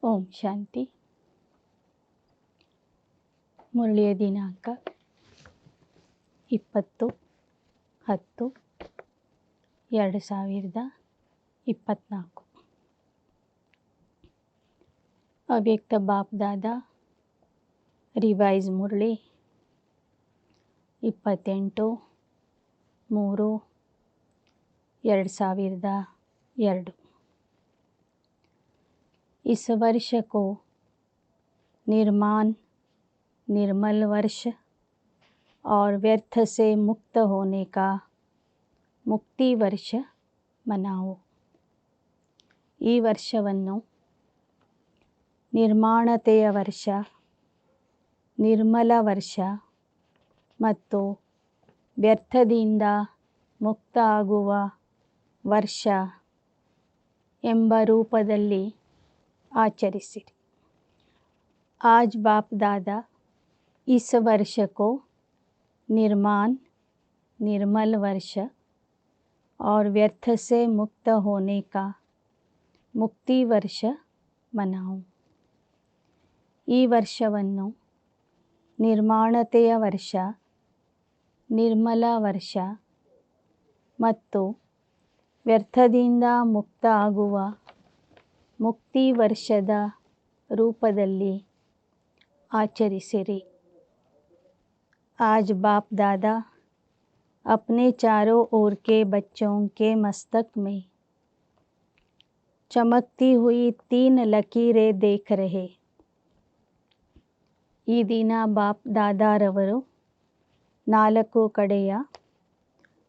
ಓಂ ಶಾಂತಿ. ಮುರಳಿಯ ದಿನಾಂಕ 20/10/2024. ಅವ್ಯಕ್ತ ಬಾಪ್ ದಾದಾ ರಿವೈಸ್ ಮುರಳಿ 28/3/2002. इस वर्ष को निर्माण, निर्मल वर्ष और व्यर्थ से मुक्त होने का ಮುಕ್ತಿ ವರ್ಷ ಮನಾವು. ಈ ವರ್ಷವನ್ನು ನಿರ್ಮಾಣತೆಯ ವರ್ಷ, ನಿರ್ಮಲ ವರ್ಷ ಮತ್ತು ವ್ಯರ್ಥದಿಂದ ಮುಕ್ತ ಆಗುವ ವರ್ಷ ಎಂಬ ರೂಪದಲ್ಲಿ ಆಚರಿಸಿರಿ. आज बाप दादा इस वर्ष को निर्माण, निर्मल वर्ष और व्यर्थ से मुक्त होने का ಮುಕ್ತಿ ವರ್ಷ ಮನಾವು. ಈ ವರ್ಷವನ್ನು ನಿರ್ಮಾಣತೆಯ ವರ್ಷ, ನಿರ್ಮಲ ವರ್ಷ ಮತ್ತು ವ್ಯರ್ಥದಿಂದ ಮುಕ್ತ ಆಗುವ ಮುಕ್ತಿ ವರ್ಷದ ರೂಪದಲ್ಲಿ आचरिसिरी. आज बाप दादा अपने चारों ओर के बच्चों के मस्तक में चमकती हुई 3 लकीरें देख रहे. ಈ ದಿನ ಬಾಪ್ ದಾದಾರವರು 4 ಕಡೆಯ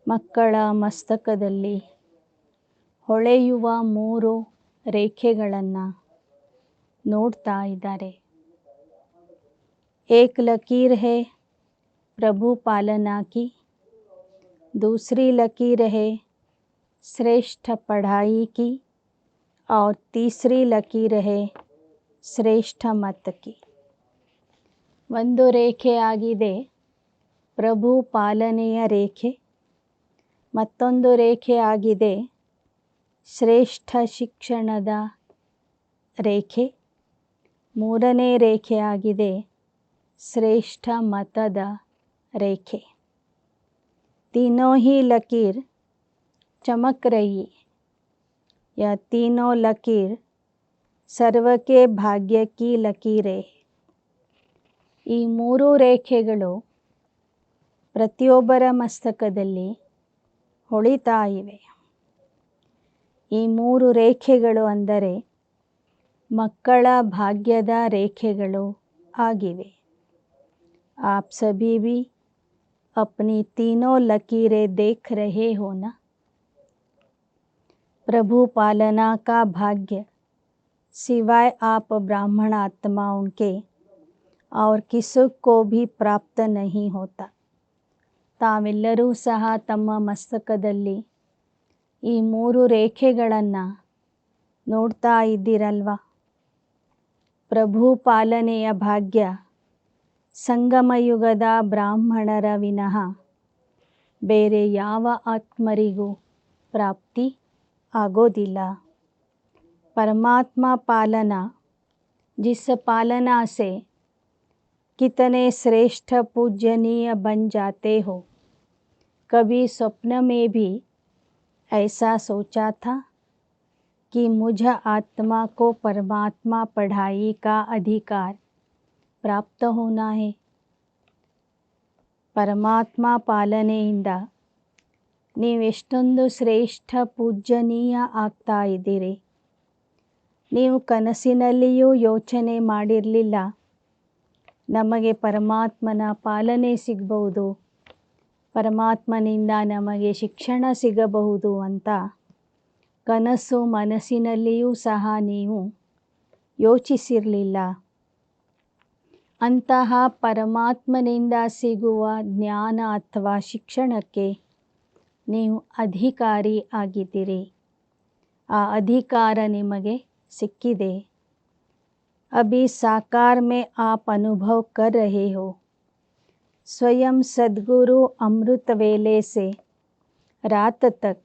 ಮಕ್ಕಳ ಮಸ್ತಕದಲ್ಲಿ ಹೊಳೆಯುವ 3 ರೇಖೆಗಳನ್ನು ನೋಡ್ತಾ ಇದ್ದಾರೆ. एक लकीर है प्रभु पालना की, दूसरी लकीर है श्रेष्ठ पढ़ाई की और तीसरी लकीर है श्रेष्ठ मत की. ಒಂದು ರೇಖೆ ಆಗಿದೆ ಪ್ರಭು ಪಾಲನೆಯ ರೇಖೆ, ಮತ್ತೊಂದು ರೇಖೆ ಆಗಿದೆ ಶ್ರೇಷ್ಠ ಶಿಕ್ಷಣದ ರೇಖೆ, ಮೂರನೇ ರೇಖೆ ಆಗಿದೆ श्रेष्ठ मतद रेखे. तीनों ही लकीर चमक रही. यह तीनों लकीर सर्व के भाग्य की लकीरें. ಈ 3 ರೇಖೆಗಳು ಪ್ರತಿಯೊಬ್ಬರ ಮಸ್ತಕದಲ್ಲಿ ಹೊಳಿತಾ ಇವೆ. ಈ 3 ರೇಖೆಗಳು ಅಂದರೆ ಮಕ್ಕಳ ಭಾಗ್ಯದ ರೇಖೆಗಳು ಆಗಿವೆ. आप सभी भी अपनी तीनों लकीरें देख रहे हो ना. प्रभु पालना का भाग्य सिवाय आप ब्राह्मण आत्माओं के और किसी को भी प्राप्त नहीं होता. ತಾವೆಲ್ಲರೂ ಸಹ ತಮ್ಮ ಮಸ್ತಕದಲ್ಲಿ ಈ 3 ರೇಖೆಗಳನ್ನು ನೋಡ್ತಾ ಇದ್ದೀರಲ್ವಾ. ಪ್ರಭು ಪಾಲನೆಯ ಭಾಗ್ಯ ಸಂಗಮಯುಗದ ಬ್ರಾಹ್ಮಣರ ವಿನಃ ಬೇರೆ ಯಾವ ಆತ್ಮರಿಗೂ ಪ್ರಾಪ್ತಿ ಆಗೋದಿಲ್ಲ. परमात्मा पालना, जिस पालना से कितने श्रेष्ठ पूजनीय बन जाते हो. कभी स्वप्न में भी ऐसा सोचा था कि मुझ आत्मा को परमात्मा पढ़ाई का अधिकार ಪ್ರಾಪ್ತ ಹೋನಾ ಹೇ. ಪರಮಾತ್ಮ ಪಾಲನೆಯಿಂದ ನೀವೆಷ್ಟೊಂದು ಶ್ರೇಷ್ಠ ಪೂಜ್ಯನೀಯ ಆಗ್ತಾ ಇದ್ದೀರಿ. ನೀವು ಕನಸಿನಲ್ಲಿಯೂ ಯೋಚನೆ ಮಾಡಿರಲಿಲ್ಲ ನಮಗೆ ಪರಮಾತ್ಮನ ಪಾಲನೆ ಸಿಗಬಹುದು, ಪರಮಾತ್ಮನಿಂದ ನಮಗೆ ಶಿಕ್ಷಣ ಸಿಗಬಹುದು ಅಂತ. ಕನಸು ಮನಸ್ಸಿನಲ್ಲಿಯೂ ಸಹ ನೀವು ಯೋಚಿಸಿರಲಿಲ್ಲ. ಅಂತಹ ಪರಮಾತ್ಮನಿಂದ ಸಿಗುವ ಜ್ಞಾನ ಅಥವಾ ಶಿಕ್ಷಣಕ್ಕೆ ನೀವು ಅಧಿಕಾರಿ ಆಗಿದ್ದೀರಿ. ಆ ಅಧಿಕಾರ ನಿಮಗೆ ಸಿಕ್ಕಿದೆ. अभी साकार में आप अनुभव कर रहे हो. स्वयं सद्गुरु अमृत वेले से रात तक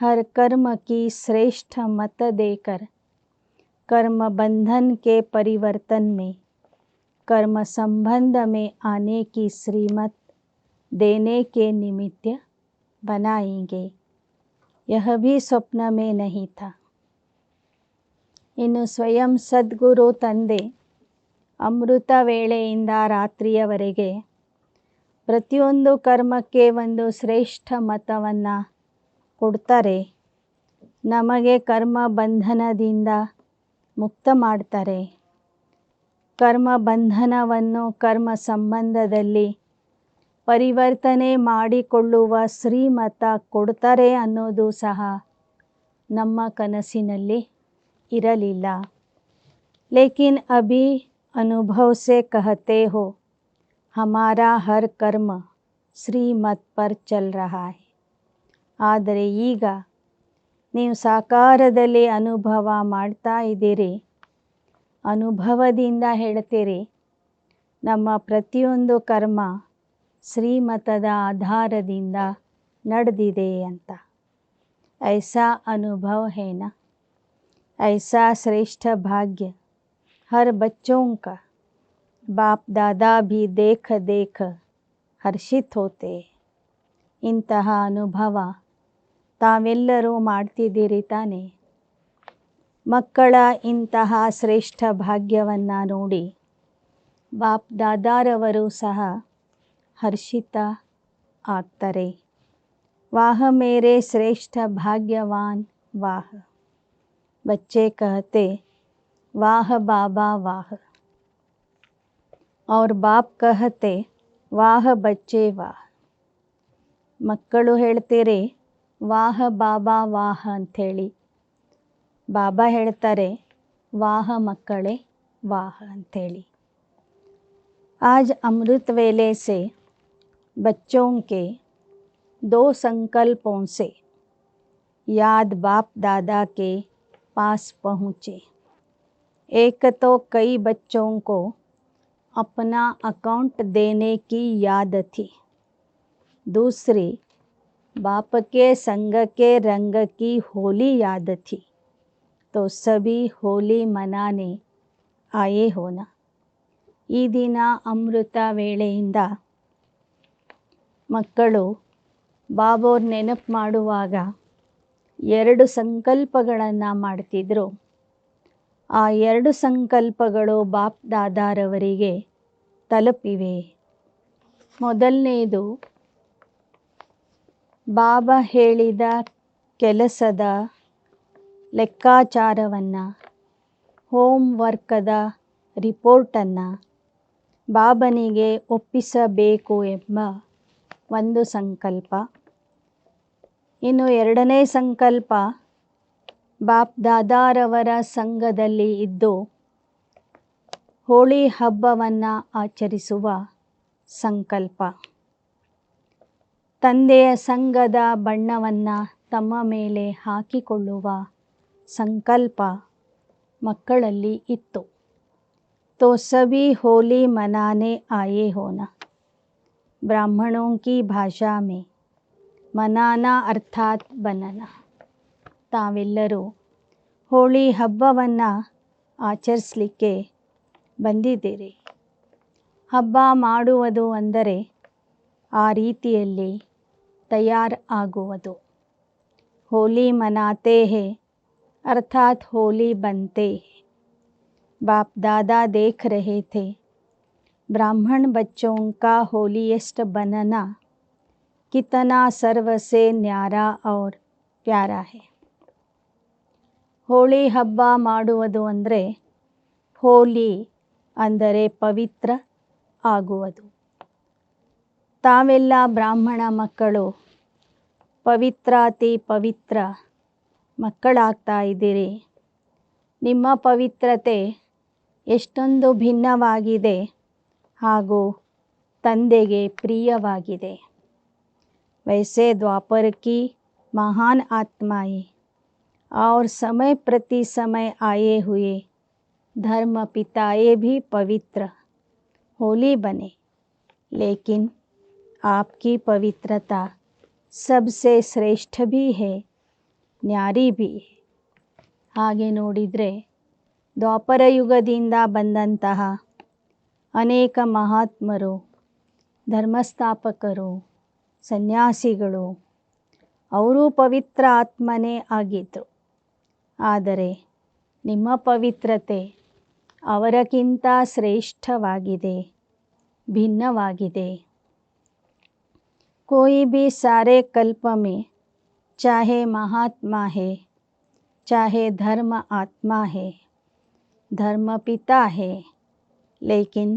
हर कर्म की श्रेष्ठ मत देकर कर्म बंधन के परिवर्तन में, कर्म संबंध में आने की श्रीमत देने के निमित्त बनाएंगे। यह भी स्वप्न में नहीं था। ಇನ್ನು ಸ್ವಯಂ ಸದ್ಗುರು ತಂದೆ ಅಮೃತ ವೇಳೆಯಿಂದ ರಾತ್ರಿಯವರೆಗೆ ಪ್ರತಿಯೊಂದು ಕರ್ಮಕ್ಕೆ ಒಂದು ಶ್ರೇಷ್ಠ ಮತವನ್ನು ಕೊಡ್ತಾರೆ. ನಮಗೆ ಕರ್ಮ ಬಂಧನದಿಂದ ಮುಕ್ತ ಮಾಡ್ತಾರೆ. ಕರ್ಮ ಬಂಧನವನ್ನು ಕರ್ಮ ಸಂಬಂಧದಲ್ಲಿ ಪರಿವರ್ತನೆ ಮಾಡಿಕೊಳ್ಳುವ ಶ್ರೀಮತ ಕೊಡ್ತಾರೆ ಅನ್ನೋದು ಸಹ ನಮ್ಮ ಕನಸಿನಲ್ಲಿ ಇರಲಿಲ್ಲ. लेकिन अभी अनुभव से कहते हो हमारा हर कर्म श्रीमत पर चल रहा है. ಆದರೆ ಈಗ ನೀವು ಸಾಕಾರದಲ್ಲಿ ಅನುಭವ ಮಾಡ್ತಾ ಇದ್ದೀರಿ. ಅನುಭವದಿಂದ ಹೇಳ್ತೀರಿ ನಮ್ಮ ಪ್ರತಿಯೊಂದು ಕರ್ಮ ಶ್ರೀಮತದ ಆಧಾರದಿಂದ ನಡೆದಿದೆ ಅಂತ. ऐसा अनुभव है ना. ऐसा श्रेष्ठ भाग्य हर बच्चों का बाप दादा भी देख देख हर्षित होते. ಇಂತಹ ಅನುಭವ ತಾವೆಲ್ಲರೂ ಮಾಡ್ತಿದ್ದೀರಿ ತಾನೆ. ಮಕ್ಕಳ ಇಂತಹ ಶ್ರೇಷ್ಠ ಭಾಗ್ಯವನ್ನು ನೋಡಿ ಬಾಪ್ ದಾದಾರವರು ಸಹ ಹರ್ಷಿತ ಆಗ್ತಾರೆ. ವಾಹ ಮೇರೆ ಶ್ರೇಷ್ಠ ಭಾಗ್ಯವಾನ್ ವಾಹ. बच्चे कहते वाह बाबा वाह, और बाप कहते वाह बच्चे वाह. ಮಕ್ಕಳು ಹೇಳ್ತೀರಿ ವಾಹ ಬಾಬಾ ವಾಹ ಅಂಥೇಳಿ. ಬಾಬಾ ಹೇಳ್ತಾರೆ ವಾಹ ಮಕ್ಕಳೇ ವಾಹ ಅಂಥೇಳಿ. आज अमृत वेले से बच्चों के 2 संकल्पों से याद बाप दादा के पास पहुँचे. एक तो कई बच्चों को अपना अकाउंट देने की याद थी. दूसरी बाप के संग के रंग की होली याद थी. तो सभी होली मनाने आए हो ना. ಈ ದಿನ ಅಮೃತ ವೇಳೆಯಿಂದ ಮಕ್ಕಳು ಬಾಬೋರ್ ನೆನಪು ಮಾಡುವಾಗ 2 ಸಂಕಲ್ಪಗಳನ್ನು ಮಾಡ್ತಿದ್ರು. ಆ 2 ಸಂಕಲ್ಪಗಳು ಬಾಪ್ ದಾದಾರವರಿಗೆ ತಲುಪಿವೆ. ಮೊದಲನೇದು ಬಾಬಾ ಹೇಳಿದ ಕೆಲಸದ ಲೆಕ್ಕಾಚಾರವನ್ನು, ಹೋಮ್ ವರ್ಕದ ರಿಪೋರ್ಟನ್ನು ಬಾಬನಿಗೆ ಒಪ್ಪಿಸಬೇಕು ಎಂಬ ಒಂದು ಸಂಕಲ್ಪ. ಇನ್ನು 2ನೇ ಸಂಕಲ್ಪ ಬಾಪ್ ದಾದಾರವರ ಸಂಘದಲ್ಲಿ ಇದ್ದು ಹೋಳಿ ಹಬ್ಬವನ್ನು ಆಚರಿಸುವ ಸಂಕಲ್ಪ. ತಂದೆಯ ಸಂಘದ ಬಣ್ಣವನ್ನು ತಮ್ಮ ಮೇಲೆ ಹಾಕಿಕೊಳ್ಳುವ ಸಂಕಲ್ಪ ಮಕ್ಕಳಲ್ಲಿ ಇತ್ತು. तो सभी होली मनाने आए हो ना. ब्राह्मणों की भाषा में मनाना अर्थात बनना. ತಾವೆಲ್ಲರೂ ಹೋಳಿ ಹಬ್ಬವನ್ನು ಆಚರಿಸಲಿಕ್ಕೆ ಬಂದಿದ್ದೀರಿ. ಹಬ್ಬ ಮಾಡುವುದು ಅಂದರೆ ಆ ರೀತಿಯಲ್ಲಿ ತಯಾರು ಆಗುವುದು. ಹೋಲಿ ಮನಾತೆ ಹೇ ಅರ್ಥಾತ್ ಹೋಲಿ बनते हैं. बाप दादा देख रहे थे ब्राह्मण बच्चों का होलीएस्ट बनना कितना सर्व से न्यारा और प्यारा है. ಹೋಳಿ ಹಬ್ಬ ಮಾಡುವುದು ಅಂದರೆ ಹೋಲಿ ಅಂದರೆ ಪವಿತ್ರ ಆಗುವುದು. ತಾವೆಲ್ಲ ಬ್ರಾಹ್ಮಣ ಮಕ್ಕಳು ಪವಿತ್ರಾತಿ ಪವಿತ್ರ ಮಕ್ಕಳಾಗ್ತಾ ಇದ್ದೀರಿ. ನಿಮ್ಮ ಪವಿತ್ರತೆ ಎಷ್ಟೊಂದು ಭಿನ್ನವಾಗಿದೆ ಹಾಗೂ ತಂದೆಗೆ ಪ್ರಿಯವಾಗಿದೆ. वैसे द्वापर की महान आत्माएं और समय प्रति समय आए हुए धर्म पिताएं भी पवित्र होली बने. लेकिन आपकी पवित्रता सबसे श्रेष्ठ भी है, न्यारी भी है. ಹಾಗೆ ನೋಡಿದರೆ ದ್ವಾಪರ ಯುಗದಿಂದ ಬಂದಂತಹ ಅನೇಕ ಮಹಾತ್ಮರು, ಧರ್ಮಸ್ಥಾಪಕರು, ಸನ್ಯಾಸಿಗಳು ಅವರೂ ಪವಿತ್ರ ಆತ್ಮನೇ ಆಗಿದ್ದರು. ಆದರೆ ನಿಮ್ಮ ಪವಿತ್ರತೆ ಅವರಕ್ಕಿಂತ ಶ್ರೇಷ್ಠವಾಗಿದೆ, ಭಿನ್ನವಾಗಿದೆ. कोई भी सारे कल्प में चाहे महात्मा है, चाहे धर्म आत्मा है, धर्म पिता है, लेकिन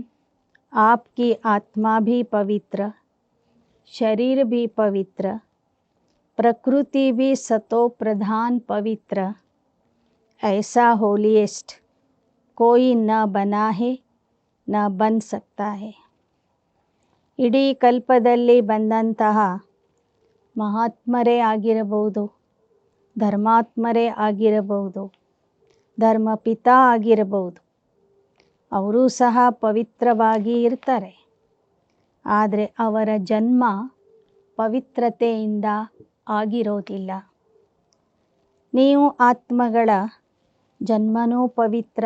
आपकी आत्मा भी पवित्र, शरीर भी पवित्र, प्रकृति भी सतो प्रधान पवित्र, ऐसा होलीएस्ट कोई न बना है, न बन सकता है. ಇಡೀ ಕಲ್ಪದಲ್ಲಿ ಬಂದಂತಹ ಮಹಾತ್ಮರೇ ಆಗಿರಬಹುದು, ಧರ್ಮಾತ್ಮರೇ ಆಗಿರಬಹುದು, ಧರ್ಮಪಿತ ಆಗಿರಬಹುದು, ಅವರೂ ಸಹ ಪವಿತ್ರವಾಗಿ ಇರ್ತಾರೆ. ಆದರೆ ಅವರ ಜನ್ಮ ಪವಿತ್ರತೆಯಿಂದ ಆಗಿರೋದಿಲ್ಲ. ನೀವು ಆತ್ಮಗಳ ಜನ್ಮನೂ ಪವಿತ್ರ,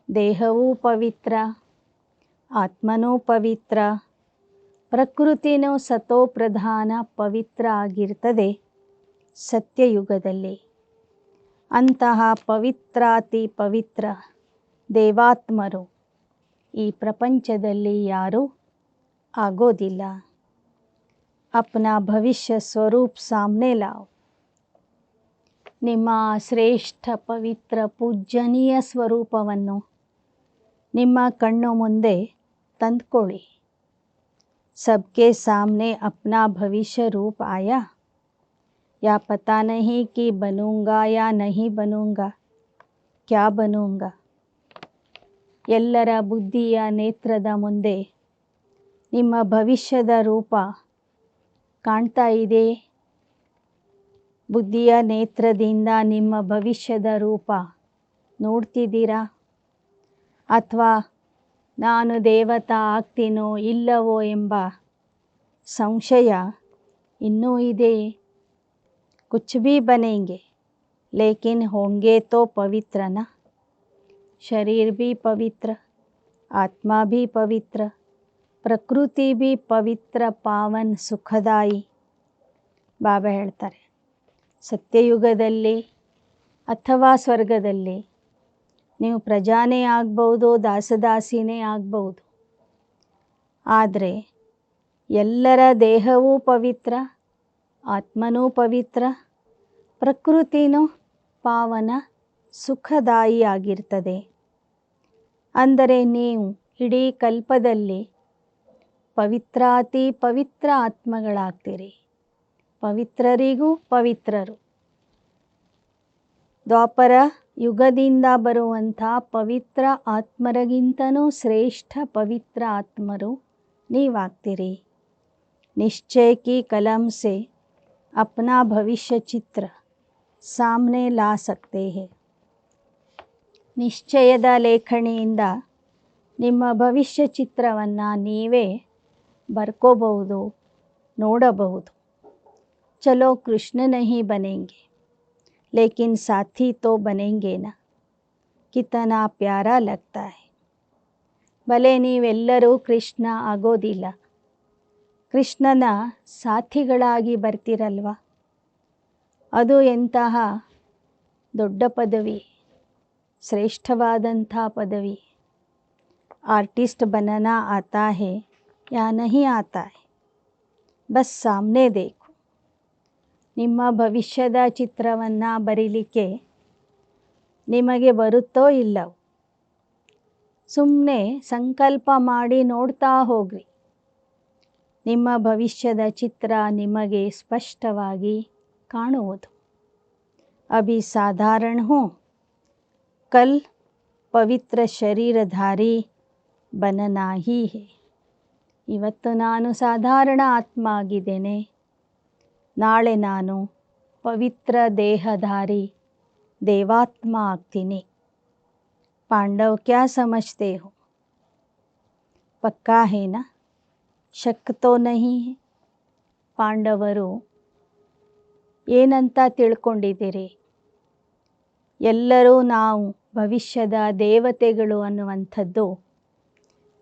ದೇಹವೂ ಪವಿತ್ರ, ಆತ್ಮನೂ ಪವಿತ್ರ, ಪ್ರಕೃತಿನೂ ಸತೋಪ್ರಧಾನ ಪವಿತ್ರ ಆಗಿರ್ತದೆ ಸತ್ಯಯುಗದಲ್ಲಿ. ಅಂತಹ ಪವಿತ್ರಾತಿ ಪವಿತ್ರ ದೇವಾತ್ಮರು ಈ ಪ್ರಪಂಚದಲ್ಲಿ ಯಾರೂ ಆಗೋದಿಲ್ಲ. ಅಪ್ನಾ ಭವಿಷ್ಯ ಸ್ವರೂಪ ಸಾಮ್ನೆ ಲಾವ್. ನಿಮ್ಮ ಶ್ರೇಷ್ಠ ಪವಿತ್ರ ಪೂಜ್ಯನೀಯ ಸ್ವರೂಪವನ್ನು ನಿಮ್ಮ ಕಣ್ಣು ಮುಂದೆ ತಂದುಕೊಳ್ಳಿ. सबके सामने अपना भविष्य रूप आया, या पता नहीं कि बनूंगा या नहीं बनूंगा, क्या बनूंगा. ಎಲ್ಲರ ಬುದ್ಧಿಯ ನೇತ್ರದ ಮುಂದೆ ನಿಮ್ಮ ಭವಿಷ್ಯದ ರೂಪ ಕಾಣ್ತಾ ಇದೆ. ಬುದ್ಧಿಯ ನೇತ್ರದಿಂದ ನಿಮ್ಮ ಭವಿಷ್ಯದ ರೂಪ ನೋಡ್ತಿದ್ದೀರಾ? ಅಥವಾ ನಾನು ದೇವತಾ ಆಗ್ತೀನೋ ಇಲ್ಲವೋ ಎಂಬ ಸಂಶಯ ಇನ್ನೂ ಇದೆ. ಕುಚ್ ಭೀ ಬನೇಂಗೆ ಲೇಕಿನ್ ಹೋಂಗೆ ತೋ ಪವಿತ್ರ ನಾ. ಶರೀರ್ ಭೀ ಪವಿತ್ರ, ಆತ್ಮ ಭೀ ಪವಿತ್ರ, ಪ್ರಕೃತಿ ಭೀ ಪವಿತ್ರ, ಪಾವನ್, ಸುಖದಾಯಿ. ಬಾಬಾ ಹೇಳ್ತಾರೆ, ಸತ್ಯಯುಗದಲ್ಲಿ ಅಥವಾ ಸ್ವರ್ಗದಲ್ಲಿ ನೀವು ಪ್ರಜಾನೇ ಆಗ್ಬೋದು, ದಾಸದಾಸಿನೇ ಆಗ್ಬೋದು. ಆದರೆ ಎಲ್ಲರ ದೇಹವೂ ಪವಿತ್ರ, ಆತ್ಮನೂ ಪವಿತ್ರ, ಪ್ರಕೃತಿನೂ ಪಾವನ, ಸುಖದಾಯಿ ಆಗಿರ್ತದೆ. ಅಂದರೆ ನೀವು ಇಡೀ ಕಲ್ಪದಲ್ಲಿ ಪವಿತ್ರಾತಿ ಪವಿತ್ರ ಆತ್ಮಗಳಾಗ್ತೀರಿ, ಪವಿತ್ರರಿಗೂ ಪವಿತ್ರರು. ದ್ವಾಪರ ಯುಗದಿಂದ ಬರುವಂಥ ಪವಿತ್ರ ಆತ್ಮರಿಗಿಂತನೂ ಶ್ರೇಷ್ಠ ಪವಿತ್ರ ಆತ್ಮರು ನೀವಾಗ್ತೀರಿ. निश्चय की कलम से अपना भविष्य चित्र सामने ला सकते हैं. ನಿಶ್ಚಯದ ಲೇಖಣಿಯಿಂದ ನಿಮ್ಮ ಭವಿಷ್ಯ ಚಿತ್ರವನ್ನು ನೀವೇ ಬರ್ಕೋಬಹುದು, ನೋಡಬಹುದು. ಚಲೋ ಕೃಷ್ಣ नहीं बनेंगे, लेकिन साथी तो बनेंगे ना. कितना प्यारा लगता है. ಭಲೆ ನೀವೆಲ್ಲರೂ ಕೃಷ್ಣ ಆಗೋದಿಲ್ಲ, ಕೃಷ್ಣನ ಸಾಥಿಗಳಾಗಿ ಬರ್ತಿರಲ್ವ, ಅದು ಎಂತಹ ದೊಡ್ಡ ಪದವಿ, ಶ್ರೇಷ್ಠವಾದಂಥ ಪದವಿ. ಆರ್ಟಿಸ್ಟ್ बनना आता है या नहीं आता है, ಬಸ್ ಸಾಮ್ನೆ ದೇಖು. ನಿಮ್ಮ ಭವಿಷ್ಯದ ಚಿತ್ರವನ್ನು ಬರೀಲಿಕ್ಕೆ ನಿಮಗೆ ಬರುತ್ತೋ ಇಲ್ಲವೋ, ಸುಮ್ಮನೆ ಸಂಕಲ್ಪ ಮಾಡಿ ನೋಡ್ತಾ ಹೋಗ್ರಿ. ನಿಮ್ಮ ಭವಿಷ್ಯದ ಚಿತ್ರ ನಿಮಗೆ ಸ್ಪಷ್ಟವಾಗಿ ಕಾಣುವುದು. ಅಭಿ ಸಾಧಾರಣ ಹೂँ, ಕಲ್ ಪವಿತ್ರ ಶರೀರಧಾರಿ ಬನನಾ ಹೀ ಹೇ. ಇವತ್ತು ನಾನು ಸಾಧಾರಣ ಆತ್ಮ ಆಗಿದ್ದೇನೆ, ನಾಳೆ ನಾನು ಪವಿತ್ರ ದೇಹಧಾರಿ ದೇವಾತ್ಮ ಆಗ್ತೀನಿ. पांडव क्या समझते हो, पक्का है ना, शक तो नहीं है. ಪಾಂಡವರು ಏನಂತ ತಿಳ್ಕೊಂಡಿದ್ದೀರಿ? ಎಲ್ಲರೂ ನಾವು ಭವಿಷ್ಯದ ದೇವತೆಗಳು ಅನ್ನುವಂಥದ್ದು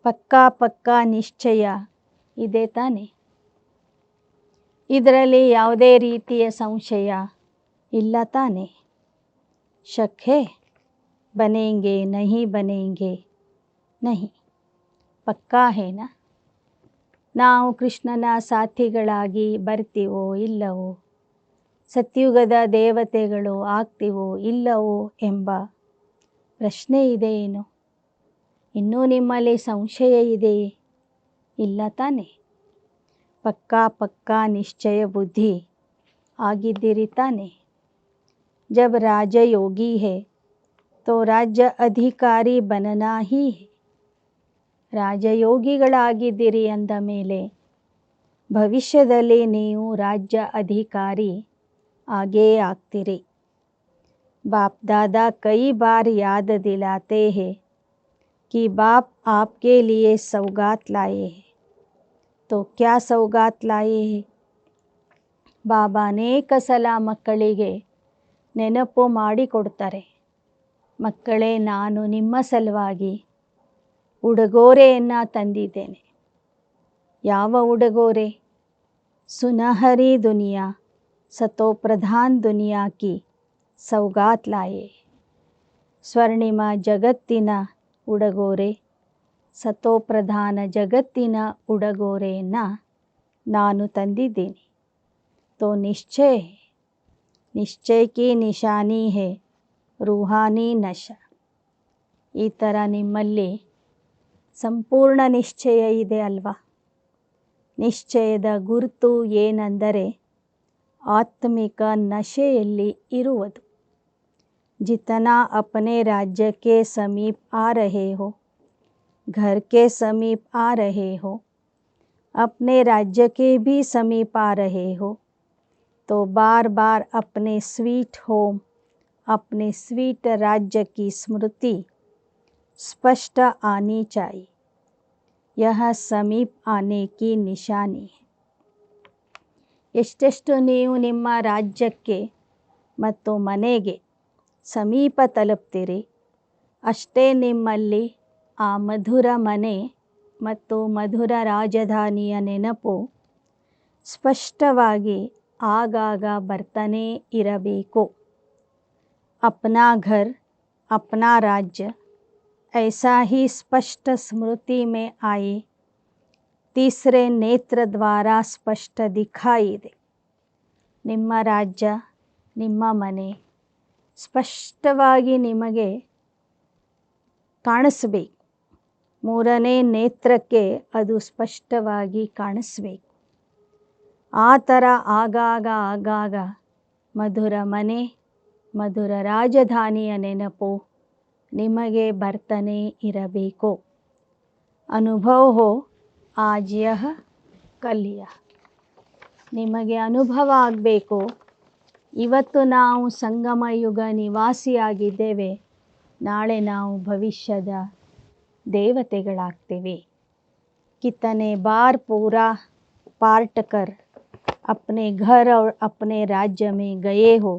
ಪಕ್ಕಾ ನಿಶ್ಚಯ ಇದೆ ತಾನೆ. ಇದರಲ್ಲಿ ಯಾವುದೇ ರೀತಿಯ ಸಂಶಯ ಇಲ್ಲ ತಾನೆ. ಶಕ್ ಹೇ ಬನೇಂಗೆ ನಹಿ ಬನೇಂಗೆ ನಹಿ, ಪಕ್ಕಾ ಹೇನಾ. ನಾವು ಕೃಷ್ಣನ ಸಾಥಿಗಳಾಗಿ ಬರ್ತೀವೋ ಇಲ್ಲವೋ, ಸತ್ಯುಗದ ದೇವತೆಗಳು ಆಗ್ತೀವೋ ಇಲ್ಲವೋ ಎಂಬ ಪ್ರಶ್ನೆ ಇದೆ ಏನು? ಇನ್ನೂ ನಿಮ್ಮಲ್ಲಿ ಸಂಶಯ ಇದೆಯೇ? ಇಲ್ಲ ತಾನೆ. ಪಕ್ಕಾ ನಿಶ್ಚಯ ಬುದ್ಧಿ ಆಗಿದ್ದೀರಿ ತಾನೆ. ಜಬ್ ರಾಜಯೋಗಿ ಹೇ ತೋ ರಾಜ್ಯ ಅಧಿಕಾರಿ ಬನನಾ ಹೀ ಹೇ. ರಾಜಯೋಗಿಗಳಾಗಿದ್ದೀರಿ ಅಂದ ಮೇಲೆ ಭವಿಷ್ಯದಲ್ಲಿ ನೀವು ರಾಜ್ಯ ಅಧಿಕಾರಿ ಆಗೇ ಆಗ್ತೀರಿ. बाप दादा कई बार याद दिलाते हैं कि बाप आपके लिए सौगात लाए हैं. तो क्या सौगात लाए हैं? ಬಾಬಾ ಅನೇಕ ಸಲ ಮಕ್ಕಳಿಗೆ ನೆನಪು ಮಾಡಿಕೊಡ್ತಾರೆ. ಮಕ್ಕಳೇ, ನಾನು ನಿಮ್ಮ ಸಲುವಾಗಿ ಉಡುಗೊರೆಯನ್ನು ತಂದಿದ್ದೇನೆ. ಯಾವ ಉಡುಗೊರೆ? ಸುನಹರಿ ದುನಿಯಾ ಸತೋಪ್ರಧಾನ್ ದುನಿಯಾ ಕಿ ಸೌಗಾತ್ ಲಾಯೆ. ಸ್ವರ್ಣಿಮ ಜಗತ್ತಿನ ಉಡುಗೊರೆ, ಸತೋಪ್ರಧಾನ ಜಗತ್ತಿನ ಉಡುಗೊರೆಯನ್ನು ನಾನು ತಂದಿದ್ದೀನಿ. ತೋ ನಿಶ್ಚಯ ಕಿ ನಿಶಾನಿ ಹೇ ರೂಹಾನಿ ನಶ. ಈ ಥರ ನಿಮ್ಮಲ್ಲಿ ಸಂಪೂರ್ಣ ನಿಶ್ಚಯ ಇದೆ ಅಲ್ವಾ. ನಿಶ್ಚಯದ ಗುರುತು ಏನೆಂದರೆ ಆತ್ಮಿಕ ನಶೆಯಲ್ಲಿ ಇರುವುದು. जितना अपने राज्य के समीप आ रहे हो, घर के समीप आ रहे हो, अपने राज्य के भी समीप आ रहे हो, तो बार बार अपने स्वीट होम, अपने स्वीट राज्य की स्मृति स्पष्ट आनी चाहिए. यह समीप आने की निशानी है. ಎಷ್ಟೆಷ್ಟು ನೀವು ನಿಮ್ಮ ರಾಜ್ಯಕ್ಕೆ ಮತ್ತು ಮನೆಗೆ ಸಮೀಪ ತಲುಪ್ತೀರಿ, ಅಷ್ಟೇ ನಿಮ್ಮಲ್ಲಿ ಆ ಮಧುರ ಮನೆ ಮತ್ತು ಮಧುರ ರಾಜಧಾನಿಯ ನೆನಪು ಸ್ಪಷ್ಟವಾಗಿ ಆಗಾಗ ಬರ್ತಾನೇ ಇರಬೇಕು. ಅಪ್ನಾ ಘರ್ ಅಪ್ನಾ ರಾಜ್ಯ ऐसा ही स्पष्ट स्मृति में आए, तीसरे नेत्र द्वारा स्पष्ट दिखाई दे. ನಿಮ್ಮ ರಾಜ್ಯ, ನಿಮ್ಮ ಮನೆ ಸ್ಪಷ್ಟವಾಗಿ ನಿಮಗೆ ಕಾಣಿಸ್ಬೇಕು. ಮೂರನೇ ನೇತ್ರಕ್ಕೆ ಅದು ಸ್ಪಷ್ಟವಾಗಿ ಕಾಣಿಸ್ಬೇಕು. ಆ ಥರ ಆಗಾಗ ಮಧುರ ಮನೆ, ಮಧುರ ರಾಜಧಾನಿಯ ನೆನಪು ನಿಮಗೆ ಬರ್ತಾನೆ ಇರಬೇಕು. ಅನುಭವ ಹೋ ಆಜ್ ಯಹ ಕಲ್ ಯಹ. ನಿಮಗೆ ಅನುಭವ ಆಗಬೇಕು, ಇವತ್ತು ನಾವು ಸಂಗಮ ಯುಗ ನಿವಾಸಿಯಾಗಿದ್ದೇವೆ, ನಾಳೆ ನಾವು ಭವಿಷ್ಯದ ದೇವತೆಗಳಾಗ್ತೇವೆ. ಕಿತನೆ ಬಾರ್ ಪೂರಾ पार्ट कर अपने घर और अपने राज्य में गए हो,